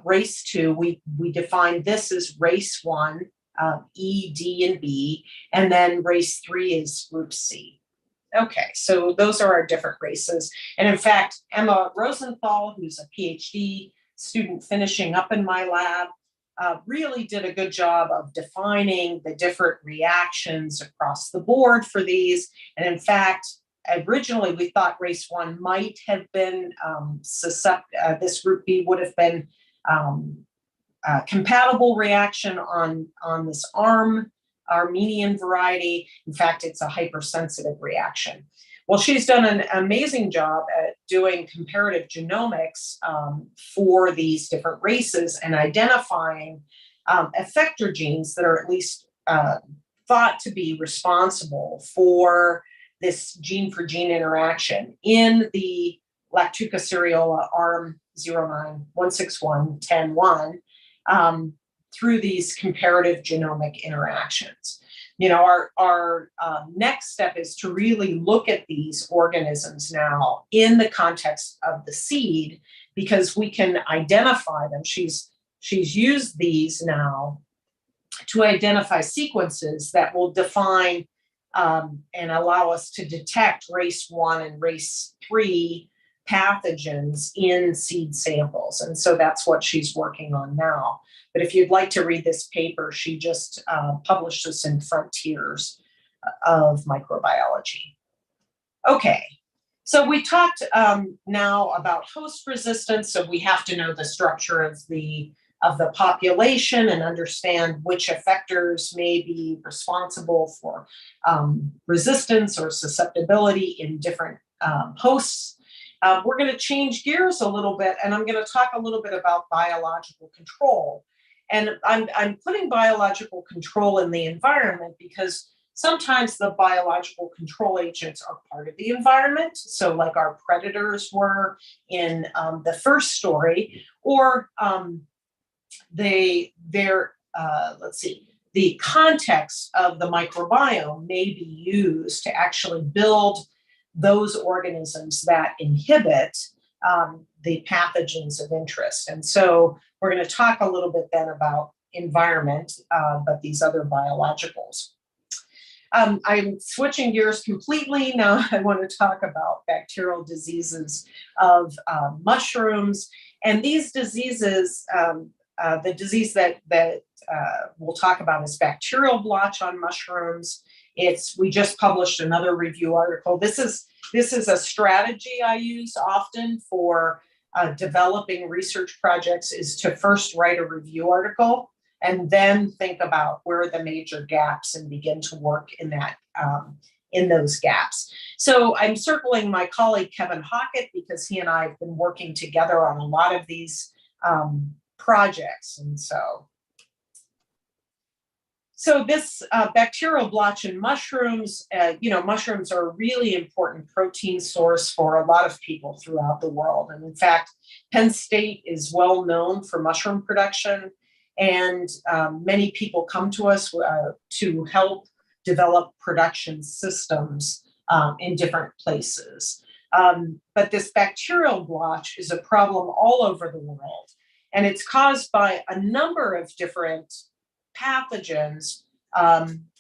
race 2. We define this as race 1, E, D, and B, and then race 3 is group C. Okay, so those are our different races. And in fact, Emma Rosenthal, who's a PhD student finishing up in my lab, really did a good job of defining the different reactions across the board for these. And in fact, originally we thought race 1 might have been this group B would have been compatible reaction on this Armenian variety. In fact, it's a hypersensitive reaction. Well, she's done an amazing job at doing comparative genomics for these different races and identifying effector genes that are at least thought to be responsible for this gene-for-gene interaction in the Lactuca cereola ARM09161101 through these comparative genomic interactions. You know, our next step is to really look at these organisms now in the context of the seed, because we can identify them. She's used these now to identify sequences that will define and allow us to detect race 1 and race 3 pathogens in seed samples. And so that's what she's working on now. But if you'd like to read this paper, she just published this in Frontiers of Microbiology. Okay, so we talked now about host resistance. So we have to know the structure of the population and understand which effectors may be responsible for resistance or susceptibility in different hosts. We're going to change gears a little bit, and I'm going to talk a little bit about biological control. And I'm putting biological control in the environment because sometimes the biological control agents are part of the environment. So like our predators were in the first story, or let's see, the context of the microbiome may be used to actually build those organisms that inhibit the pathogens of interest. And so we're going to talk a little bit then about environment, but these other biologicals. I'm switching gears completely. Now I want to talk about bacterial diseases of mushrooms. And these diseases, the disease that we'll talk about is bacterial blotch on mushrooms. We just published another review article. This is a strategy I use often for developing research projects, is to first write a review article and then think about where are the major gaps and begin to work in that in those gaps. So I'm circling my colleague Kevin Hockett because he and I have been working together on a lot of these projects. And so this bacterial blotch in mushrooms, mushrooms are a really important protein source for a lot of people throughout the world. And in fact, Penn State is well known for mushroom production. And many people come to us to help develop production systems in different places. But this bacterial blotch is a problem all over the world. And it's caused by a number of different pathogens.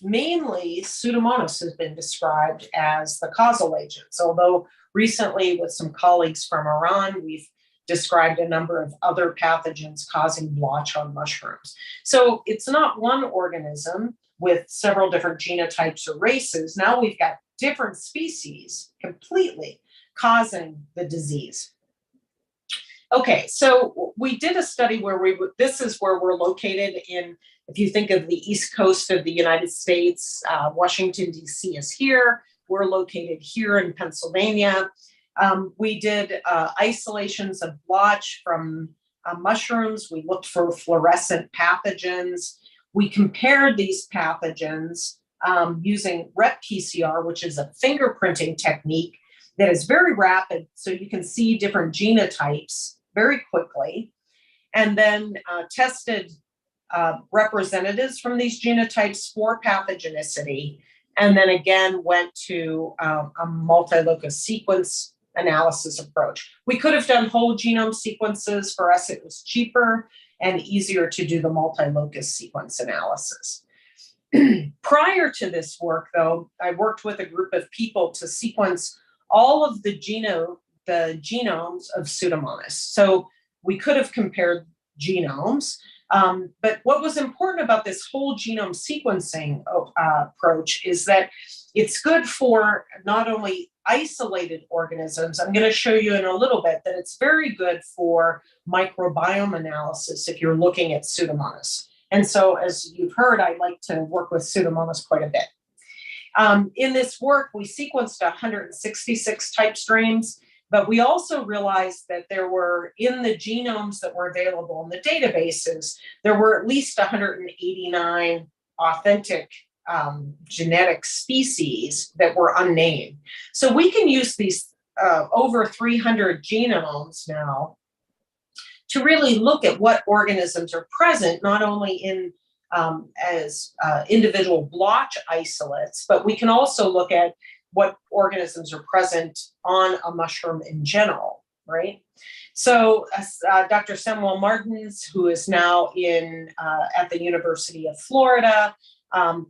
Mainly Pseudomonas has been described as the causal agents, although recently with some colleagues from Iran, we've described a number of other pathogens causing blotch on mushrooms. So it's not one organism with several different genotypes or races. Now we've got different species completely causing the disease. Okay, so we did a study where this is where we're located in, if you think of the East Coast of the United States, Washington, D.C. is here. We're located here in Pennsylvania. We did isolations of blotch from mushrooms. We looked for fluorescent pathogens. We compared these pathogens using rep-PCR, which is a fingerprinting technique that is very rapid, so you can see different genotypes very quickly, and then tested representatives from these genotypes for pathogenicity, and then again went to a MultiLocus sequence analysis approach. We could have done whole genome sequences. For us, it was cheaper and easier to do the MultiLocus sequence analysis. Prior to this work, though, I worked with a group of people to sequence all of the genomes of Pseudomonas. So we could have compared genomes, but what was important about this whole genome sequencing approach is that it's good for not only isolated organisms. I'm going to show you in a little bit that it's very good for microbiome analysis if you're looking at Pseudomonas. And so, as you've heard, I like to work with Pseudomonas quite a bit. In this work, we sequenced 166 type strains, but we also realized that there were, in the genomes that were available in the databases, there were at least 189 authentic genetic species that were unnamed. So we can use these over 300 genomes now to really look at what organisms are present, not only in as individual blotch isolates, but we can also look at what organisms are present on a mushroom in general, right? So Dr. Samuel Martins, who is now at the University of Florida,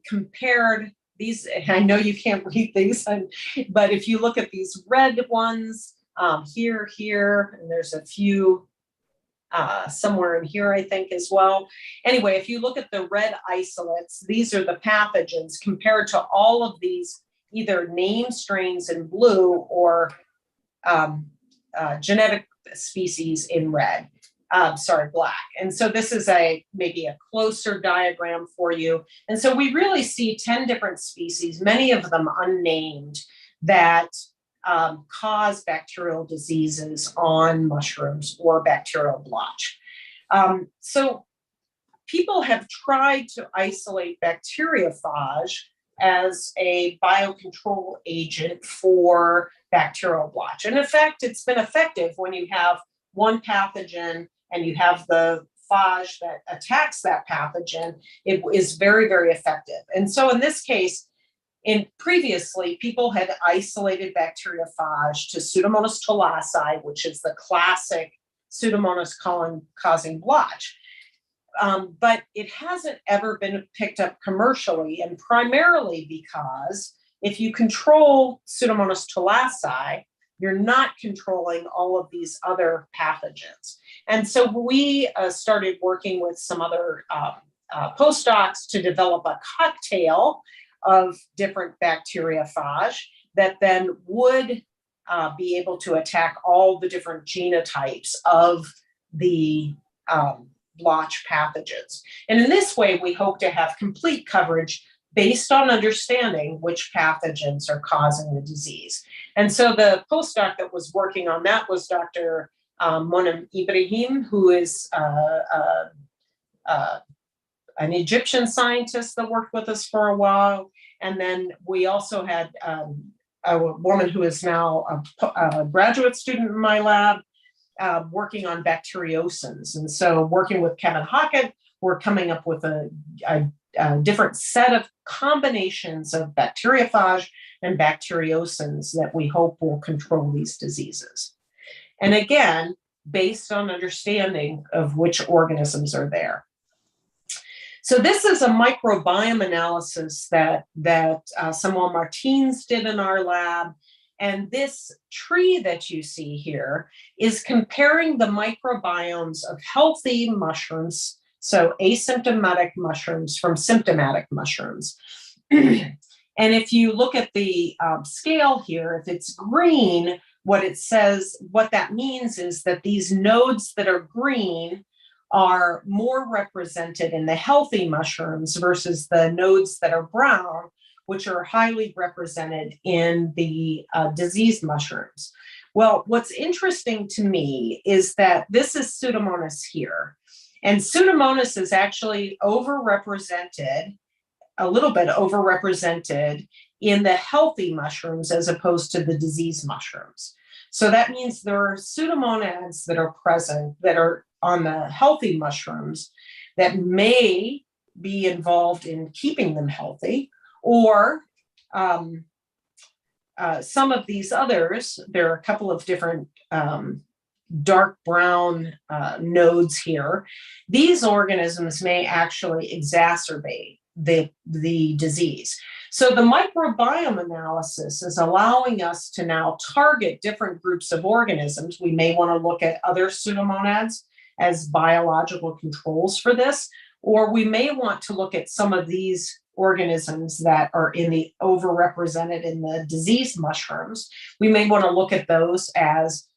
compared these, I know you can't read these, but if you look at these red ones, here, and there's a few somewhere in here, I think, as well. Anyway, if you look at the red isolates, these are the pathogens compared to all of these either named strains in blue or genetic species in red. Black. And so this is maybe a closer diagram for you. And so we really see 10 different species, many of them unnamed, that cause bacterial diseases on mushrooms or bacterial blotch. So people have tried to isolate bacteriophage as a biocontrol agent for bacterial blotch. And in fact, it's been effective when you have one pathogen and you have the phage that attacks that pathogen. It is very, very effective. And so in this case, previously, people had isolated bacteriophage to Pseudomonas thalassei, which is the classic Pseudomonas causing blotch. But it hasn't ever been picked up commercially, and primarily because if you control Pseudomonas thalassei, you're not controlling all of these other pathogens. And so we started working with some other postdocs to develop a cocktail of different bacteriophage that then would be able to attack all the different genotypes of the blotch pathogens. And in this way, we hope to have complete coverage based on understanding which pathogens are causing the disease. And so the postdoc that was working on that was Dr. Monem Ibrahim, who is an Egyptian scientist that worked with us for a while. And then we also had a woman who is now a graduate student in my lab working on bacteriocins. And so working with Kevin Hockett, we're coming up with a different set of combinations of bacteriophage and bacteriocins that we hope will control these diseases. And again, based on understanding of which organisms are there. So this is a microbiome analysis that Samuel Martins did in our lab. And this tree that you see here is comparing the microbiomes of healthy mushrooms, so asymptomatic mushrooms from symptomatic mushrooms. And if you look at the scale here, if it's green, what that means is that these nodes that are green are more represented in the healthy mushrooms versus the nodes that are brown, which are highly represented in the diseased mushrooms. Well, what's interesting to me is that this is Pseudomonas here. And Pseudomonas is actually overrepresented, a little bit overrepresented in the healthy mushrooms as opposed to the diseased mushrooms. So that means there are Pseudomonads that are present that are on the healthy mushrooms that may be involved in keeping them healthy, or some of these others, there are a couple of different dark brown nodes here. These organisms may actually exacerbate the disease. So the microbiome analysis is allowing us to now target different groups of organisms. We may want to look at other Pseudomonads as biological controls for this, or we may want to look at some of these organisms that are overrepresented in the diseased mushrooms. We may want to look at those as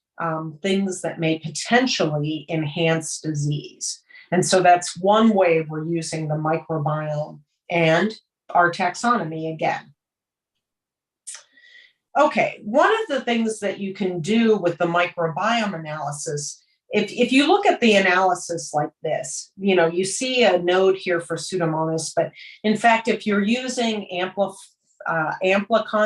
things that may potentially enhance disease. And so that's one way we're using the microbiome and our taxonomy again. Okay, one of the things that you can do with the microbiome analysis, if you look at the analysis like this, you see a node here for Pseudomonas, but in fact, if you're using amplicon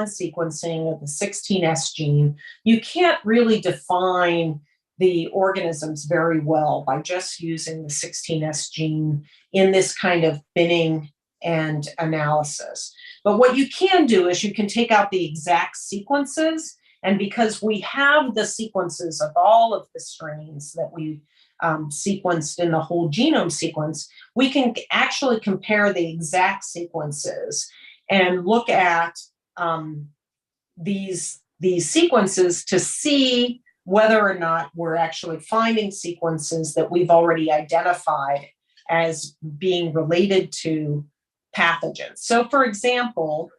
sequencing of the 16S gene, you can't really define the organisms very well by just using the 16S gene in this kind of binning and analysis. But what you can do is you can take out the exact sequences, and because we have the sequences of all of the strains that we sequenced in the whole genome sequence, we can actually compare the exact sequences and look at these these sequences to see whether or not we're actually finding sequences that we've already identified as being related to pathogens. So for example,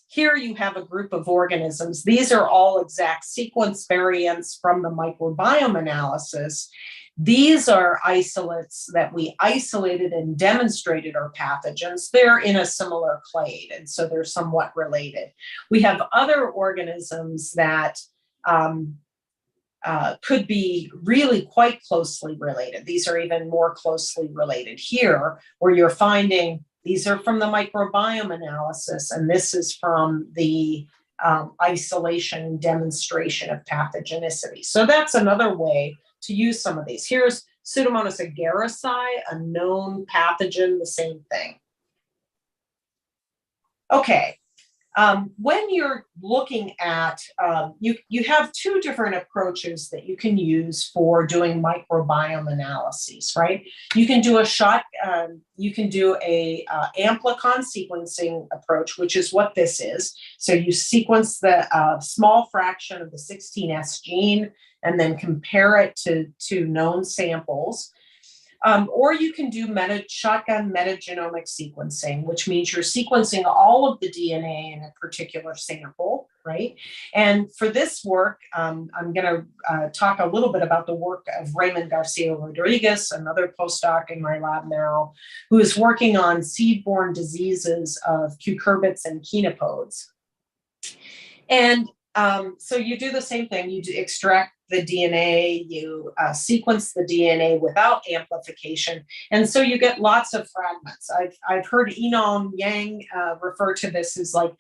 here you have a group of organisms. These are all exact sequence variants from the microbiome analysis. These are isolates that we isolated and demonstrated are pathogens. They're in a similar clade, and so they're somewhat related. We have other organisms that could be really quite closely related. These are even more closely related here, where you're finding these are from the microbiome analysis, and this is from the isolation demonstration of pathogenicity. So that's another way to use some of these. Here's Pseudomonas agaricide, a known pathogen, the same thing. Okay. When you're looking at, you have two different approaches that you can use for doing microbiome analyses, right? You can do a amplicon sequencing approach, which is what this is. So you sequence the small fraction of the 16S gene and then compare it to known samples. Or you can do shotgun metagenomic sequencing, which means you're sequencing all of the DNA in a particular sample, right? And for this work, I'm going to talk a little bit about the work of Raymond Garcia Rodriguez, another postdoc in my lab now, who is working on seed-borne diseases of cucurbits and chenopods. And so you do the same thing. You extract the DNA, you sequence the DNA without amplification, and so you get lots of fragments. I've heard Enon Yang refer to this as like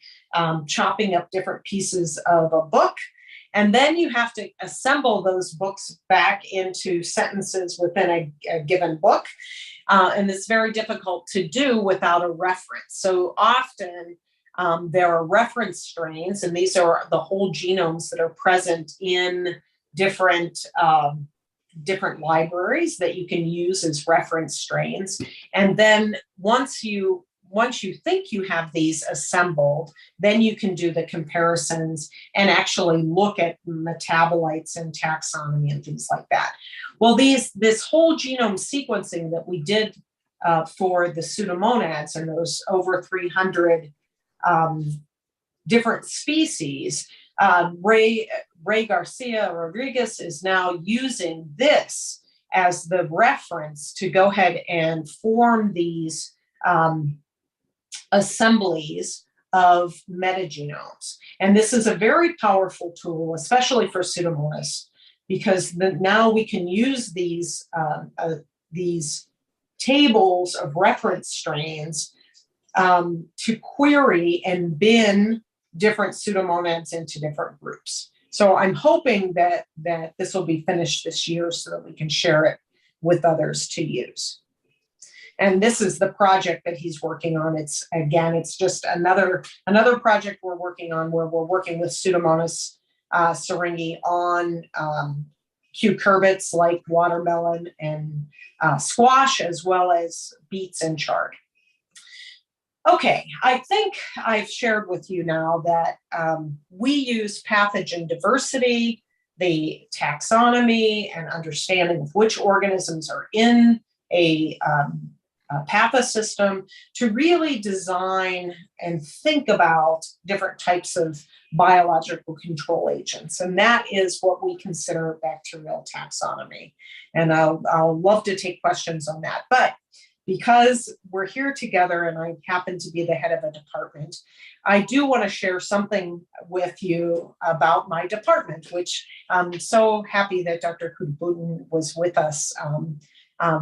chopping up different pieces of a book, and then you have to assemble those books back into sentences within a given book, and it's very difficult to do without a reference. So often there are reference strains, and these are the whole genomes that are present in different libraries that you can use as reference strains. And then once you think you have these assembled, then you can do the comparisons and actually look at metabolites and taxonomy and things like that. Well, this whole genome sequencing that we did for the Pseudomonas and those over 300 different species, Ray Garcia Rodriguez is now using this as the reference to go ahead and form these assemblies of metagenomes. And this is a very powerful tool, especially for Pseudomonas, because now we can use these tables of reference strains to query and bin different Pseudomonas into different groups. So I'm hoping that this will be finished this year so that we can share it with others to use. And this is the project that he's working on. It's just another project we're working on, where we're working with Pseudomonas syringae on cucurbits like watermelon and squash, as well as beets and chard. Okay, I think I've shared with you now that we use pathogen diversity, the taxonomy, and understanding of which organisms are in a pathosystem to really design and think about different types of biological control agents. And that is what we consider bacterial taxonomy. And I'll love to take questions on that. But because we're here together and I happen to be the head of a department, I do want to share something with you about my department, which I'm so happy that Dr. Kudbutin was with us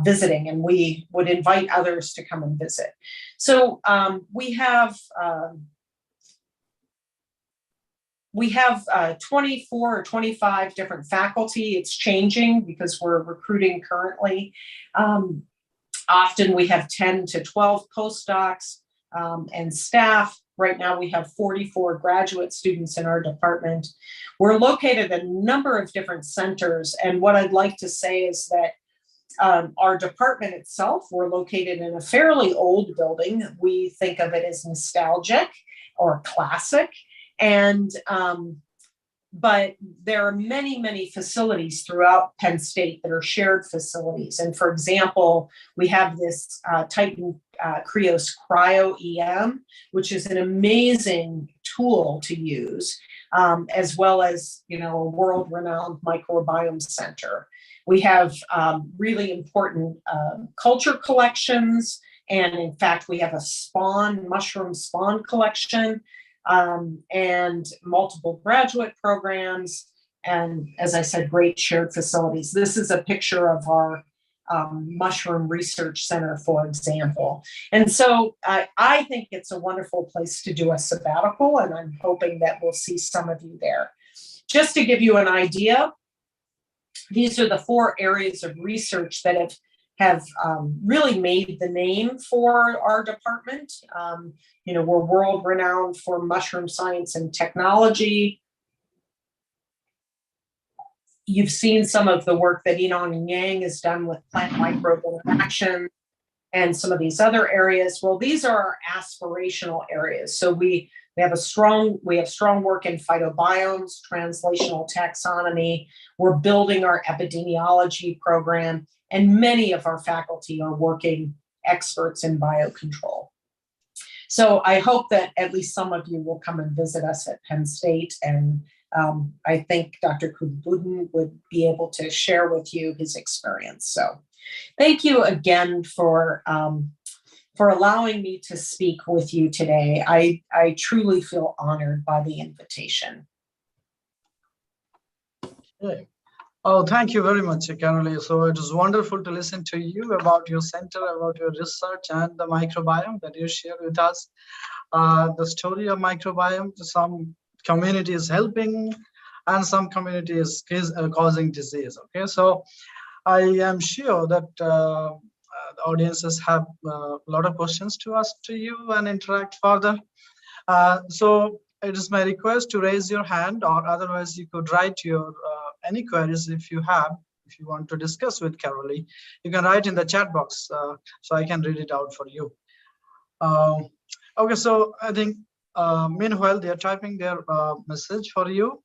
visiting, and we would invite others to come and visit. So we have 24 or 25 different faculty. It's changing because we're recruiting currently. Often we have 10 to 12 postdocs and staff. Right now we have 44 graduate students in our department. We're located in a number of different centers. And what I'd like to say is that our department itself, we're located in a fairly old building. We think of it as nostalgic or classic. And but there are many, many facilities throughout Penn State that are shared facilities. And for example, we have this Titan Krios Cryo-EM, which is an amazing tool to use, as well as, you know, a world-renowned microbiome center. We have really important culture collections. And in fact, we have a mushroom spawn collection, and multiple graduate programs, and as I said, great shared facilities. This is a picture of our mushroom research center, for example. And so I think it's a wonderful place to do a sabbatical, and I'm hoping that we'll see some of you there. Just to give you an idea, these are the 4 areas of research that have really made the name for our department. You know, we're world renowned for mushroom science and technology. You've seen some of the work that Yinong and Yang has done with plant microbe interaction and some of these other areas. Well, these are our aspirational areas. So we have strong work in phytobiomes, translational taxonomy. We're building our epidemiology program, and many of our faculty are working experts in biocontrol. So I hope that at least some of you will come and visit us at Penn State, and I think Dr. Kubudin would be able to share with you his experience. So thank you again for allowing me to speak with you today. I truly feel honored by the invitation. Okay. Oh, thank you very much, Carolee. So it was wonderful to listen to you about your center, about your research and the microbiome that you shared with us. The story of microbiome, some communities helping and some communities is causing disease. Okay, so I am sure that the audiences have a lot of questions to ask to you and interact further. So it is my request to raise your hand, or otherwise you could write your any queries if you want to discuss with Carolee. You can write in the chat box so I can read it out for you. Okay, so I think meanwhile they are typing their message for you.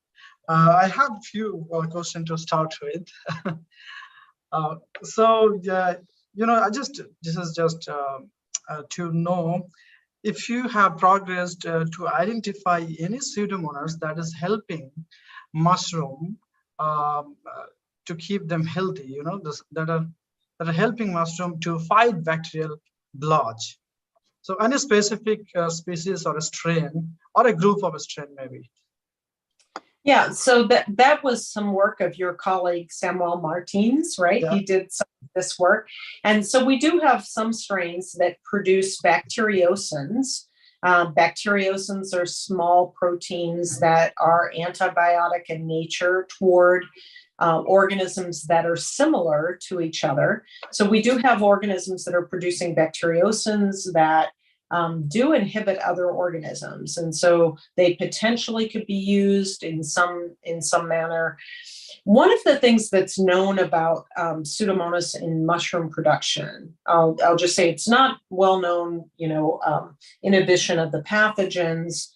I have a few questions to start with. So yeah, you know, this is just to know if you have progressed to identify any Pseudomonas that is helping mushroom to keep them healthy, you know, that are helping mushroom to fight bacterial blotch. So any specific species or a strain or a group of a strain maybe. Yeah, so that was some work of your colleague Samuel Martins, right? Yeah. He did some of this work. And so we do have some strains that produce bacteriocins. Bacteriocins are small proteins that are antibiotic in nature toward organisms that are similar to each other. So we do have organisms that are producing bacteriocins that do inhibit other organisms, and so they potentially could be used in some manner. One of the things that's known about Pseudomonas in mushroom production, I'll just say it's not well known, you know, inhibition of the pathogens.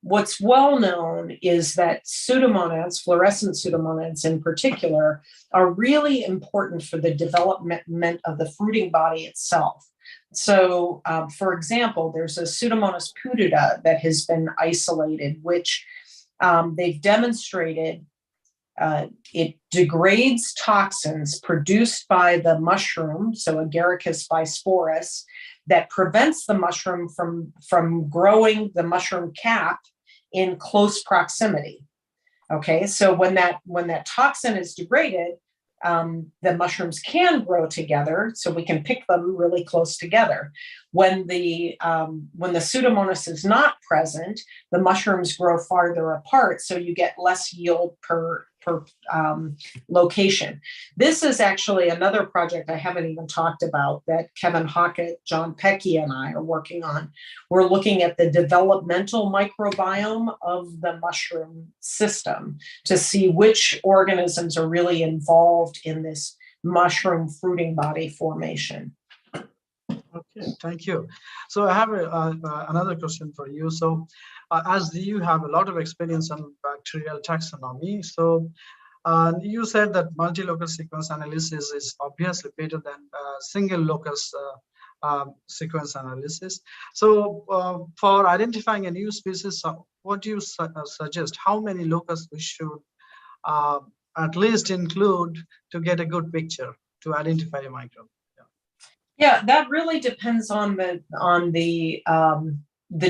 What's well known is that Pseudomonas, fluorescent Pseudomonas in particular, are really important for the development of the fruiting body itself. So, for example, there's a Pseudomonas putida that has been isolated, which they've demonstrated it degrades toxins produced by the mushroom, so Agaricus bisporus, that prevents the mushroom from growing the mushroom cap in close proximity. Okay, so when that toxin is degraded, the mushrooms can grow together, so we can pick them really close together. When the Pseudomonas is not present, the mushrooms grow farther apart, so you get less yield per location. This is actually another project I haven't even talked about that Kevin Hockett, John Pecky, and I are working on. We're looking at the developmental microbiome of the mushroom system to see which organisms are really involved in this mushroom fruiting body formation. Okay, thank you. So I have another question for you. So as you have a lot of experience on bacterial taxonomy, so you said that multi-locus sequence analysis is obviously better than single locus sequence analysis. So for identifying a new species, what do you suggest? How many locus we should at least include to get a good picture to identify a microbe? Yeah, that really depends on the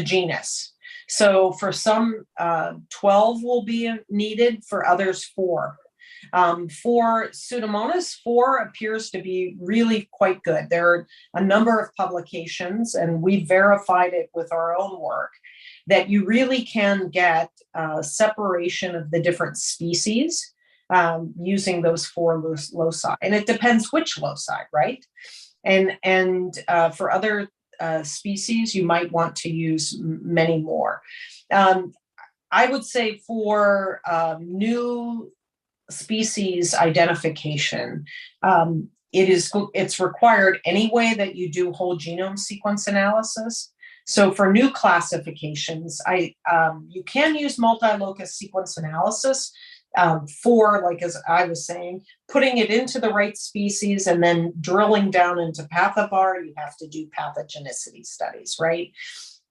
genus. So for some, 12 will be needed, for others 4. For Pseudomonas, 4 appears to be really quite good. There are a number of publications, and we verified it with our own work, that you really can get separation of the different species using those 4 loci. And it depends which loci, right? And for other species, you might want to use many more. I would say for new species identification, it's required anyway that you do whole genome sequence analysis. So for new classifications, you can use multi-locus sequence analysis for, like, as I was saying, putting it into the right species and then drilling down into pathobar. You have to do pathogenicity studies, right?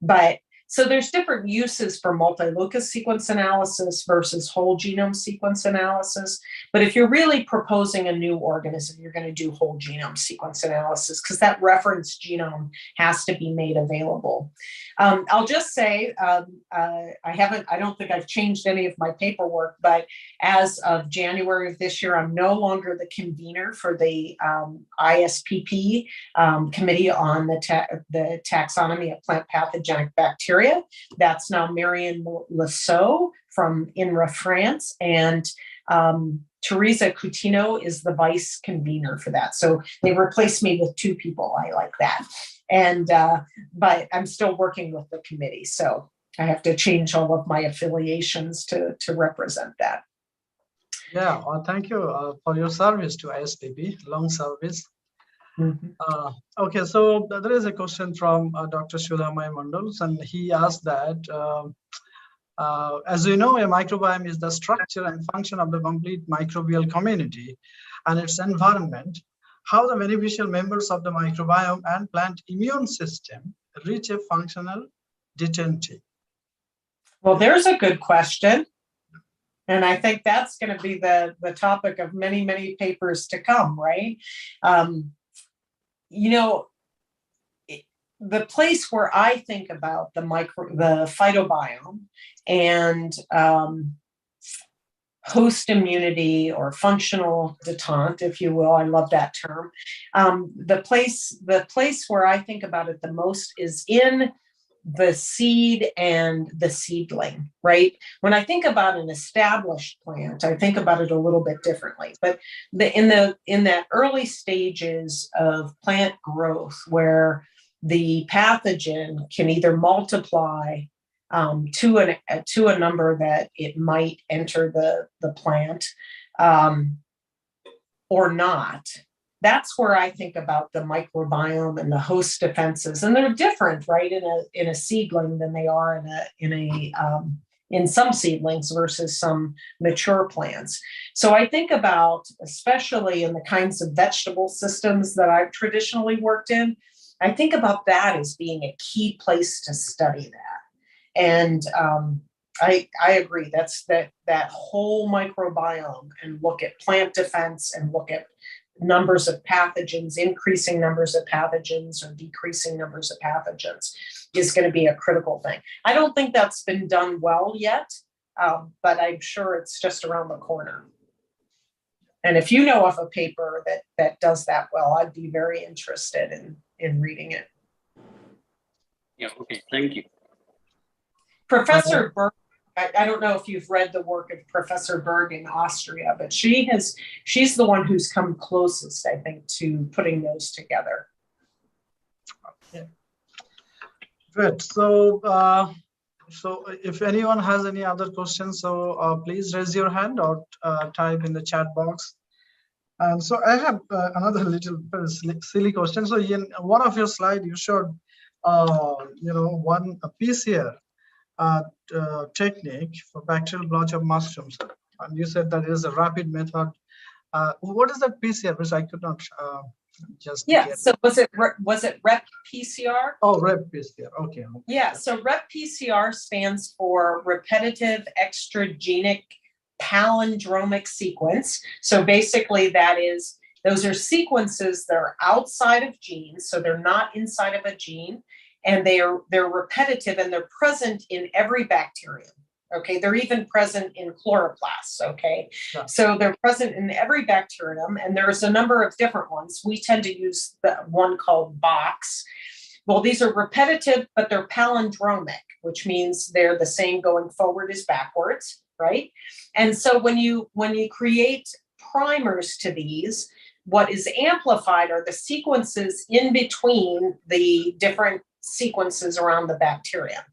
But so there's different uses for multi-locus sequence analysis versus whole genome sequence analysis. But if you're really proposing a new organism, you're going to do whole genome sequence analysis because that reference genome has to be made available. I'll just say, I don't think I've changed any of my paperwork, but as of January of this year, I'm no longer the convener for the ISPP committee on the taxonomy of plant pathogenic bacteria. That's now Marion Lasso from INRA, France, and Teresa Coutinho is the vice convener for that. So they replaced me with 2 people. I like that. And but I'm still working with the committee, so I have to change all of my affiliations to represent that. Yeah, well, thank you for your service to ISPP, long service. Mm-hmm. Okay, so there is a question from Dr. Shulamai Mandals, and he asked that, as you know, a microbiome is the structure and function of the complete microbial community and its environment. How the beneficial members of the microbiome and plant immune system reach a functional detente? Well, there's a good question. And I think that's going to be the topic of many, many papers to come, right? You know, the place where I think about the phytobiome and host immunity or functional detente, if you will, I love that term. The place where I think about it the most is in the seed and the seedling, right? When I think about an established plant, I think about it a little bit differently. But in that early stages of plant growth, where the pathogen can either multiply to a number that it might enter the plant or not. That's where I think about the microbiome and the host defenses, and they're different, right, in a seedling than they are in some seedlings versus some mature plants. So I think about, especially in the kinds of vegetable systems that I've traditionally worked in, I think about that as being a key place to study that. And I agree. That's that whole microbiome, and look at plant defense and look at numbers of pathogens, increasing numbers of pathogens or decreasing numbers of pathogens is going to be a critical thing. I don't think that's been done well yet, but I'm sure it's just around the corner. And if you know of a paper that does that well, I'd be very interested in reading it. Yeah, okay, thank you. Professor Berg, I don't know if you've read the work of Professor Berg in Austria, but she's the one who's come closest, I think, to putting those together. Okay. Good. So, so if anyone has any other questions, so please raise your hand or type in the chat box. And so I have another little silly question. So in one of your slides, you showed, one PCR technique for bacterial blotch of mushrooms, and you said that it is a rapid method. What is that PCR? Which I could not just get. So was it rep PCR? Oh, rep PCR. Okay. Yeah. So rep PCR stands for repetitive extragenic palindromic sequence. So basically, those are sequences that are outside of genes, so they're not inside of a gene, and they're repetitive and they're present in every bacterium. Okay, they're even present in chloroplasts. Okay, yeah. So they're present in every bacterium, and there's a number of different ones. We tend to use the one called box. Well, these are repetitive, but they're palindromic, which means they're the same going forward as backwards, right? And so when you create primers to these, what is amplified are the sequences in between the different sequences around the bacterium.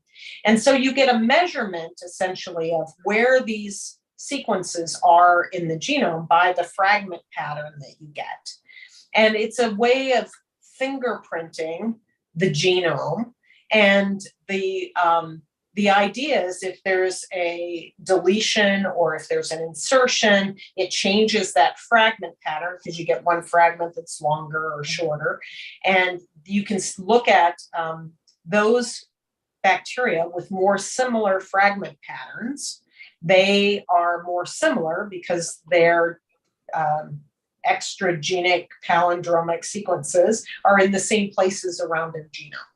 And so you get a measurement essentially of where these sequences are in the genome by the fragment pattern that you get. And it's a way of fingerprinting the genome. And the idea is if there's a deletion or if there's an insertion, it changes that fragment pattern because you get one fragment that's longer or shorter. And you can look at those bacteria with more similar fragment patterns. They are more similar because they're extragenic palindromic sequences are in the same places around the genome.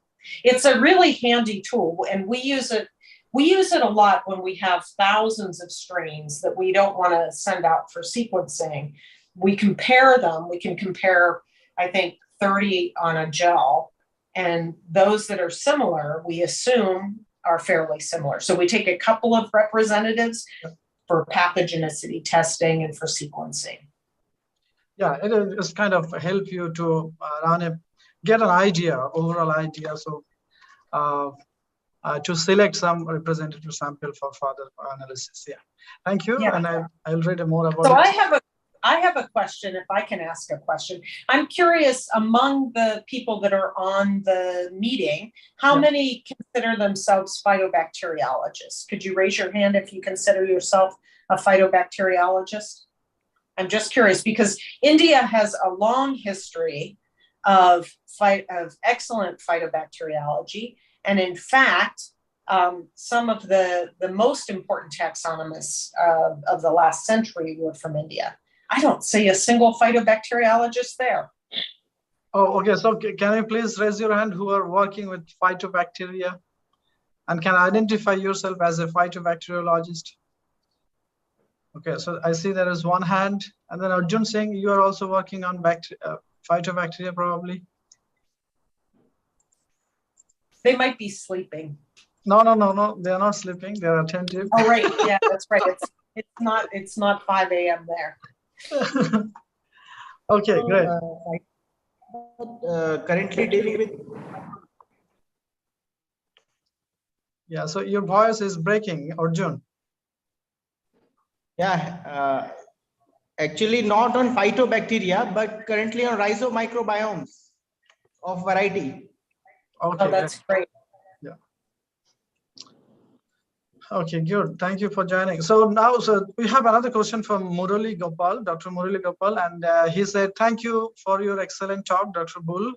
It's a really handy tool, and we use it a lot when we have thousands of strains that we don't want to send out for sequencing. We compare them. We can compare, I think, 30 on a gel, and those that are similar, we assume are fairly similar. So we take a couple of representatives for pathogenicity testing and for sequencing. Yeah, it is kind of help you to get an idea, overall idea. So to select some representative sample for further analysis. Yeah, thank you. Yeah. And I'll read more about it. So I have a question, if I can ask a question. I'm curious, among the people that are on the meeting, how many consider themselves phytobacteriologists? Could you raise your hand if you consider yourself a phytobacteriologist? I'm just curious because India has a long history of excellent phytobacteriology. And in fact, some of the most important taxonomists of the last century were from India. I don't see a single phytobacteriologist there. Oh, okay. So can you please raise your hand who are working with phytobacteria and can identify yourself as a phytobacteriologist? Okay, so I see there is one hand. And then Arjun saying you are also working on phytobacteria probably. They might be sleeping. No. They are not sleeping. They are attentive. Oh, right. Yeah, that's right. It's not 5 a.m. there. Okay, great. Currently dealing with. Yeah, so your voice is breaking, Arjun. Yeah, actually not on phytobacteria, but currently on rhizomicrobiomes of variety. Okay, oh, that's great. Yeah. Okay, good. Thank you for joining. So now, we have another question from Murali Gopal, Dr. Murali Gopal, and he said, "Thank you for your excellent talk, Dr. Bull.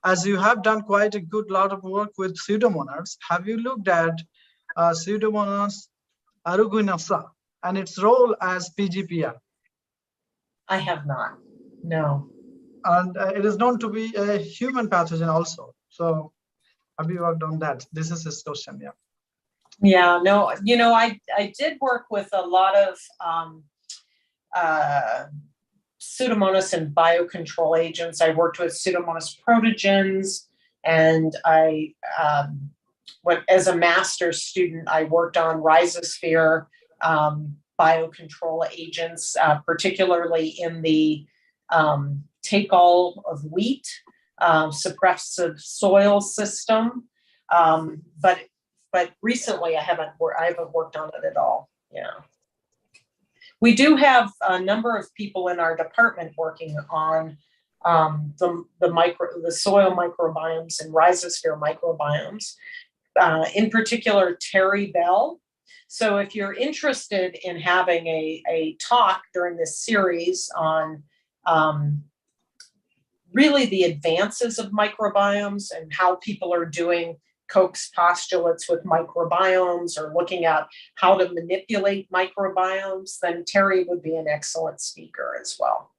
As you have done quite a good lot of work with Pseudomonas, have you looked at Pseudomonas aeruginosa and its role as PGPR?" I have not. No. And it is known to be a human pathogen also. So have you worked on that? This is his question. Yeah. Yeah, no, I did work with a lot of Pseudomonas and biocontrol agents. I worked with Pseudomonas protogens, and I as a master's student, I worked on rhizosphere biocontrol agents, particularly in the take-all of wheat, suppressive soil system. But recently I haven't worked on it at all. Yeah. We do have a number of people in our department working on the soil microbiomes and rhizosphere microbiomes. In particular, Terry Bell. So if you're interested in having a talk during this series on really the advances of microbiomes and how people are doing Koch's postulates with microbiomes or looking at how to manipulate microbiomes, then Terry would be an excellent speaker as well.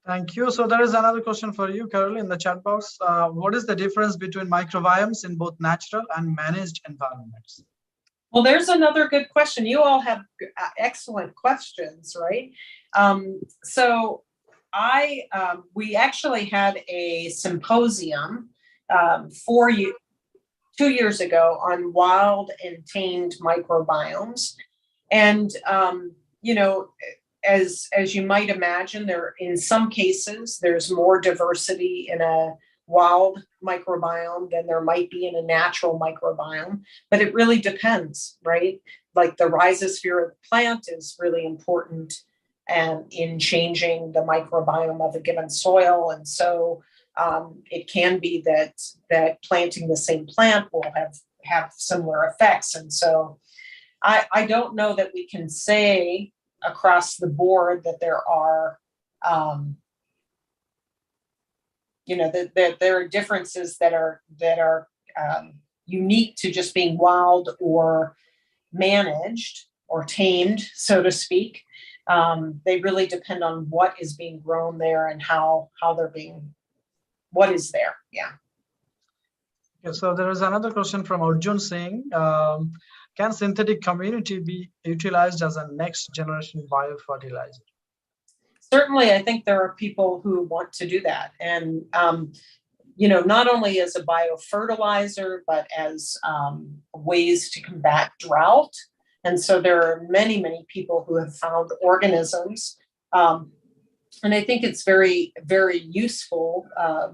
Thank you. So there is another question for you, Carolee, in the chat box. What is the difference between microbiomes in both natural and managed environments? Well, there's another good question. You all have excellent questions, right? We actually had a symposium 2 years ago on wild and tamed microbiomes. And, you know, as you might imagine, in some cases, there's more diversity in a wild microbiome than there might be in a natural microbiome, but it really depends, right? Like the rhizosphere of the plant is really important and in changing the microbiome of a given soil. And so it can be that planting the same plant will have similar effects. And so I don't know that we can say across the board that there are that there are differences that are unique to just being wild or managed or tamed, so to speak. They really depend on what is being grown there and how they're what is there. Yeah. Okay, so there is another question from Arjun saying, can synthetic community be utilized as a next generation biofertilizer? Certainly, I think there are people who want to do that. And, not only as a biofertilizer, but as ways to combat drought. And so there are many, many people who have found organisms. And I think it's very, very useful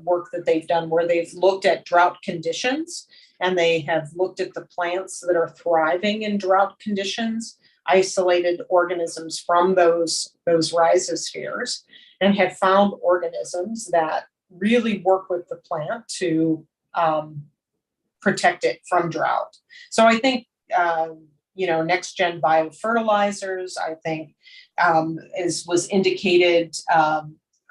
work that they've done where they've looked at drought conditions and they have looked at the plants that are thriving in drought conditions, isolated organisms from those rhizospheres, and have found organisms that really work with the plant to protect it from drought. So I think, next gen biofertilizers, I think, as was indicated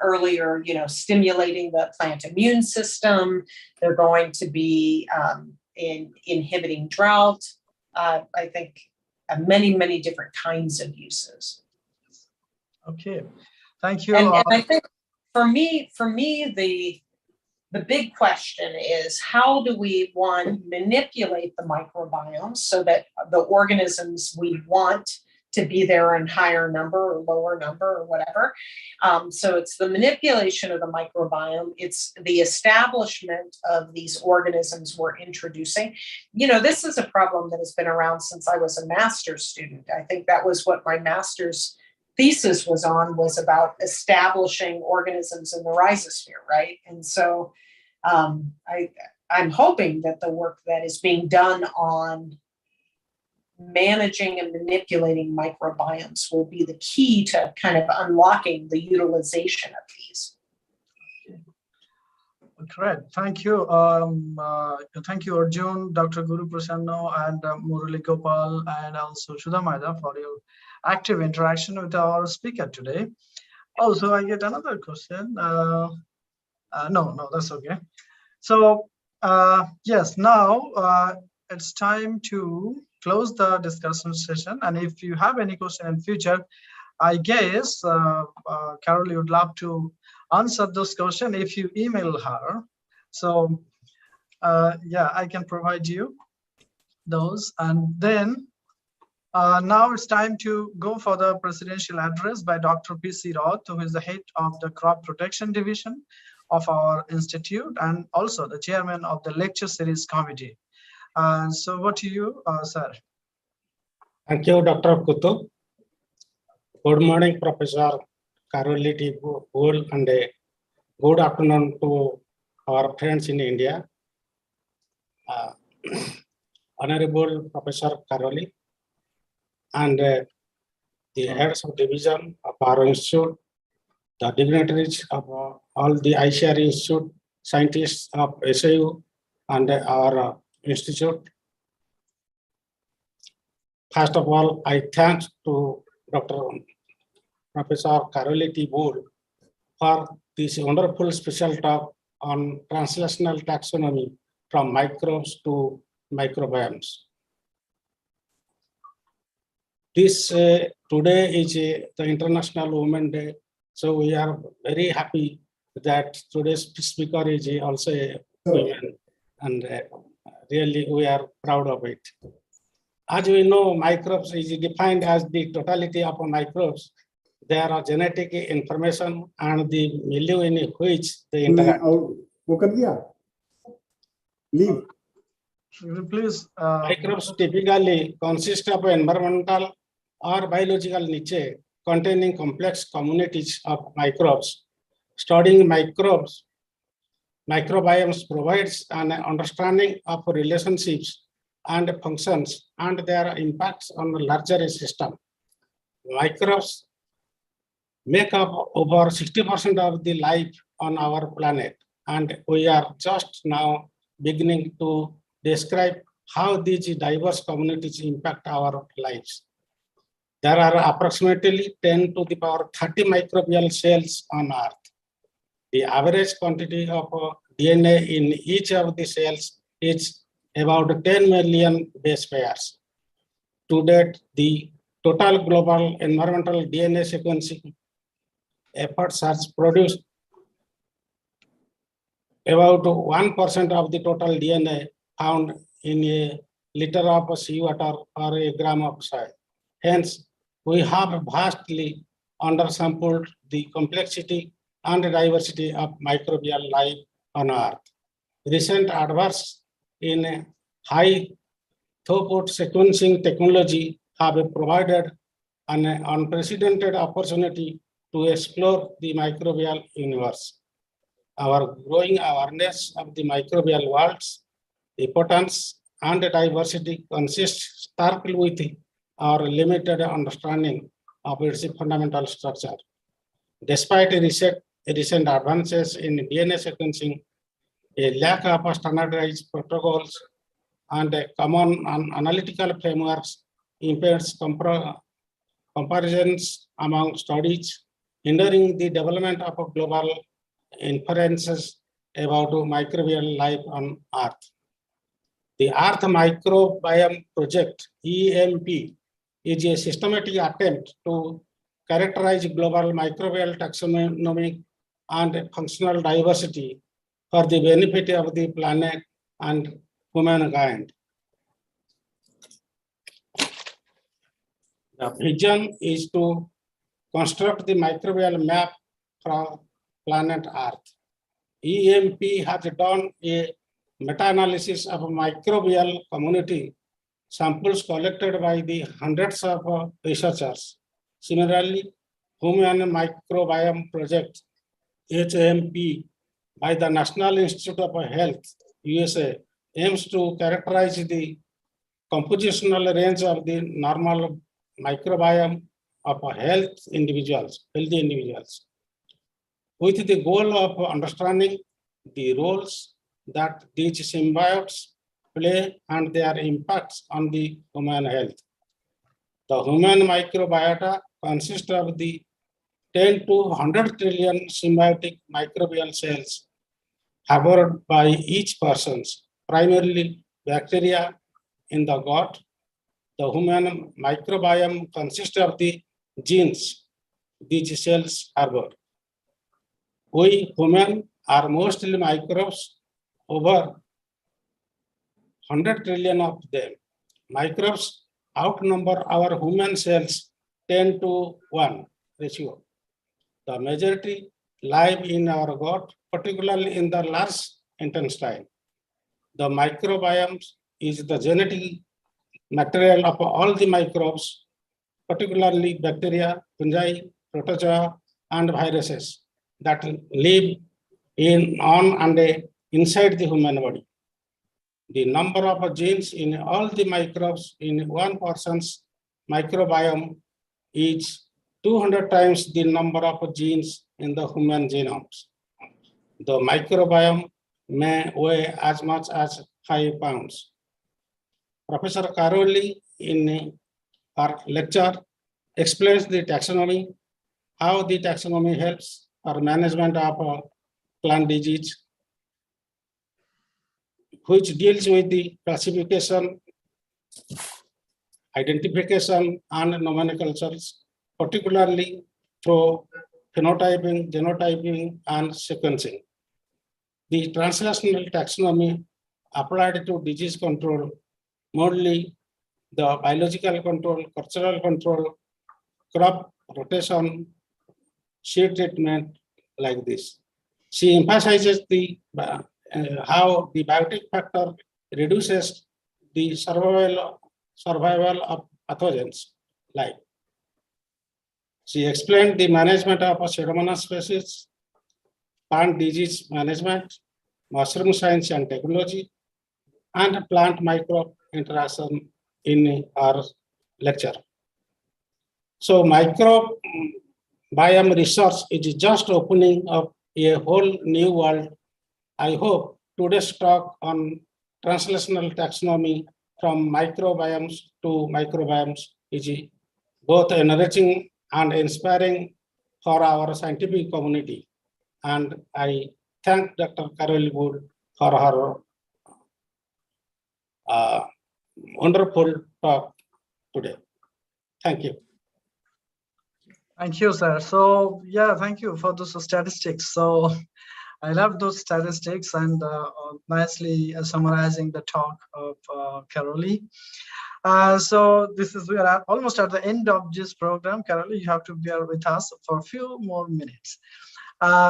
earlier, stimulating the plant immune system. They're going to be in inhibiting drought. I think many, many different kinds of uses. Okay, thank you. And I think for me, the big question is, how do we, one, manipulate the microbiomes so that the organisms we want to be there in higher number or lower number or whatever. So it's the manipulation of the microbiome. It's the establishment of these organisms we're introducing. This is a problem that has been around since I was a master's student. I think that was what my master's thesis was about establishing organisms in the rhizosphere, right? And so I'm hoping that the work that is being done on managing and manipulating microbiomes will be the key to kind of unlocking the utilization of these. Correct. Thank you. Thank you, Arjun, Dr. Guru Prasanna, and Murali Gopal, and also Sudhamaya for your active interaction with our speaker today. Also, I get another question. No, that's okay. So, yes, now it's time to close the discussion session. And if you have any question in future, I guess Carolee would love to answer those questions if you email her. So yeah, I can provide you those. And then now it's time to go for the presidential address by Dr. P.C. Roth, who is the head of the crop protection division of our institute and also the chairman of the lecture series committee. So what to you, sir? Thank you, Dr. Kutu. Good morning, Professor Carolee Bull, and a good afternoon to our friends in India. Honorable Professor Carolee, and the heads of division of our institute, the dignitaries of all the ICAR Institute, scientists of SAU and our institute. First of all, I thank to Professor Carolee T. Bull for this wonderful special talk on translational taxonomy from microbes to microbiomes. This today is the International Women's Day, so we are very happy that today's speaker is also a woman, and really we are proud of it. As we know, microbes is defined as the totality of microbes. There are genetic information and the milieu in which they interact. Leave. Please. Microbes typically consist of environmental or biological niche containing complex communities of microbes. Studying microbes, microbiomes provides an understanding of relationships and functions and their impacts on the larger system. Microbes make up over 60% of the life on our planet, and we are just now beginning to describe how these diverse communities impact our lives. There are approximately 10 to the power 30 microbial cells on Earth. The average quantity of DNA in each of the cells is about 10 million base pairs. To date, the total global environmental DNA sequencing efforts has produced about 1% of the total DNA found in a liter of seawater or a gram of soil. Hence, we have vastly undersampled the complexity and diversity of microbial life on Earth. Recent advances in high throughput sequencing technology have provided an unprecedented opportunity to explore the microbial universe. Our growing awareness of the microbial world's importance and diversity consists starkly with our limited understanding of its fundamental structure. Despite recent advances in DNA sequencing, a lack of standardized protocols and common analytical frameworks impedes comparisons among studies, hindering the development of global inferences about microbial life on Earth. The Earth Microbiome Project, EMP, is a systematic attempt to characterize global microbial taxonomic and functional diversity for the benefit of the planet and humankind. The vision is to construct the microbial map for planet Earth. EMP has done a meta-analysis of microbial community samples collected by the hundreds of researchers. Similarly, Human Microbiome Project, HMP, by the National Institute of Health, USA, aims to characterize the compositional range of the normal microbiome of healthy individuals, with the goal of understanding the roles that these symbiotes play and their impacts on the human health. The human microbiota consists of the 10 to 100 trillion symbiotic microbial cells harbored by each person, primarily bacteria in the gut. The human microbiome consists of the genes these cells harbor. We humans are mostly microbes, over 100 trillion of them. Microbes outnumber our human cells 10 to 1 ratio. The majority live in our gut, particularly in the large intestine. The microbiome is the genetic material of all the microbes, particularly bacteria, fungi, protozoa, and viruses that live on and inside the human body. The number of genes in all the microbes in one person's microbiome is 200 times the number of genes in the human genomes. The microbiome may weigh as much as 5 pounds. Professor Carolee, in her lecture, explains the taxonomy, how the taxonomy helps for management of plant disease, which deals with the classification, identification, and nomenclatures, particularly through phenotyping, genotyping, and sequencing. The translational taxonomy applied to disease control, mostly the biological control, cultural control, crop rotation, seed treatment, like this. She emphasizes the how the biotic factor reduces the survival of pathogens. Like she explained the management of Pseudomonas species, plant disease management, mushroom science and technology, and plant microbe interaction in our lecture. So microbiome research is just opening up a whole new world. I hope today's talk on translational taxonomy from microbiomes to microbiomes is both enriching and inspiring for our scientific community. And I thank Dr. Carolee Bull for her wonderful talk today. Thank you. Thank you, sir. So yeah, thank you for those statistics. So I love those statistics and nicely summarizing the talk of Carolee. So we are almost at the end of this program. Carolee, you have to bear with us for a few more minutes.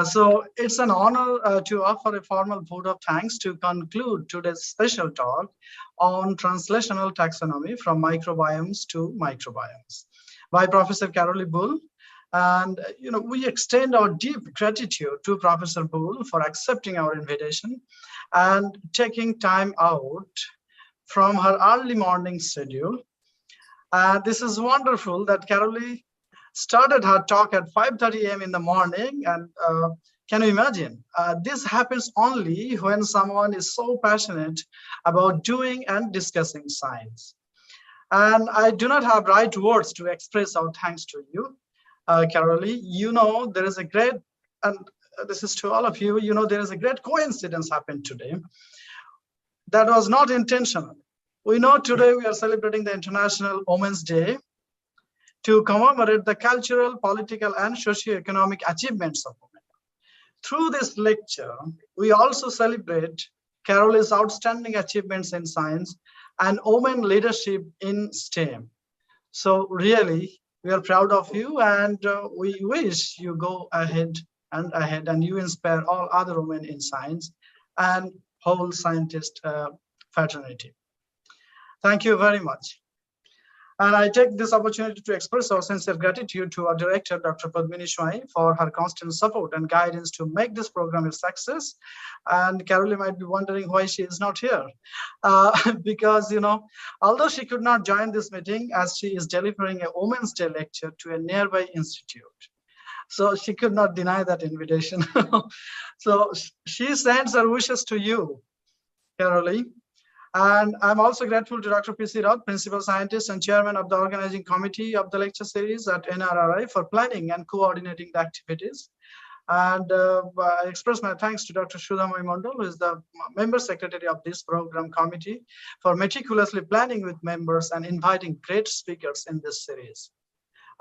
So it's an honor to offer a formal vote of thanks to conclude today's special talk on translational taxonomy from microbiomes to microbiomes by Professor Carolee Bull. And we extend our deep gratitude to Professor Bull for accepting our invitation and taking time out from her early morning schedule. This is wonderful that Carolee started her talk at 5:30 a.m. in the morning. And can you imagine? This happens only when someone is so passionate about doing and discussing science. And I do not have right words to express our thanks to you, Carolee. There is a great, and this is to all of you, there is a great coincidence happened today that was not intentional. We know today we are celebrating the International Women's Day to commemorate the cultural, political, and socio-economic achievements of women. Through this lecture, we also celebrate Carolee's outstanding achievements in science and women leadership in STEM. So really, we are proud of you, and we wish you go ahead and you inspire all other women in science and whole scientist fraternity. Thank you very much. And I take this opportunity to express our sincere gratitude to our director, Dr. Padmini Shwai, for her constant support and guidance to make this program a success. And Carolee might be wondering why she is not here. Because, although she could not join this meeting as she is delivering a Women's Day lecture to a nearby institute. So she could not deny that invitation. So she sends her wishes to you, Carolee. And I'm also grateful to Dr. P.C. Roth, Principal Scientist and Chairman of the Organizing Committee of the lecture series at NRRI, for planning and coordinating the activities. And I express my thanks to Dr. Sudhamay Mondal, who is the Member Secretary of this program committee, for meticulously planning with members and inviting great speakers in this series.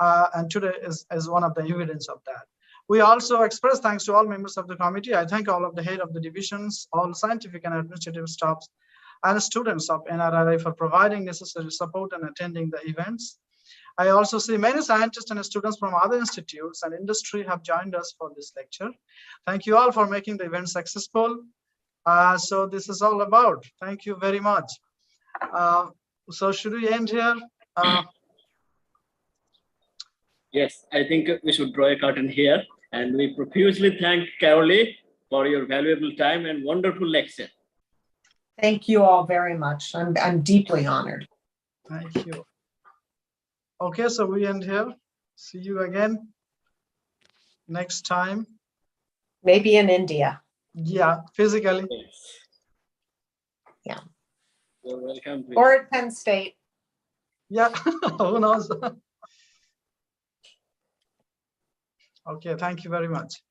And today is one of the evidence of that. We also express thanks to all members of the committee. I thank all of the head of the divisions, all scientific and administrative staffs, and students of NRRI for providing necessary support and attending the events. I also see many scientists and students from other institutes and industry have joined us for this lecture. Thank you all for making the event successful. So this is all about. Thank you very much. So should we end here? Yes, I think we should draw a curtain here. And we profusely thank Carolee for your valuable time and wonderful lecture. Thank you all very much. I'm deeply honored. Thank you. Okay, so we end here. See you again next time. Maybe in India. Yeah, physically. Yeah. You're welcome. Or at Penn State. Yeah, who knows? Okay, thank you very much.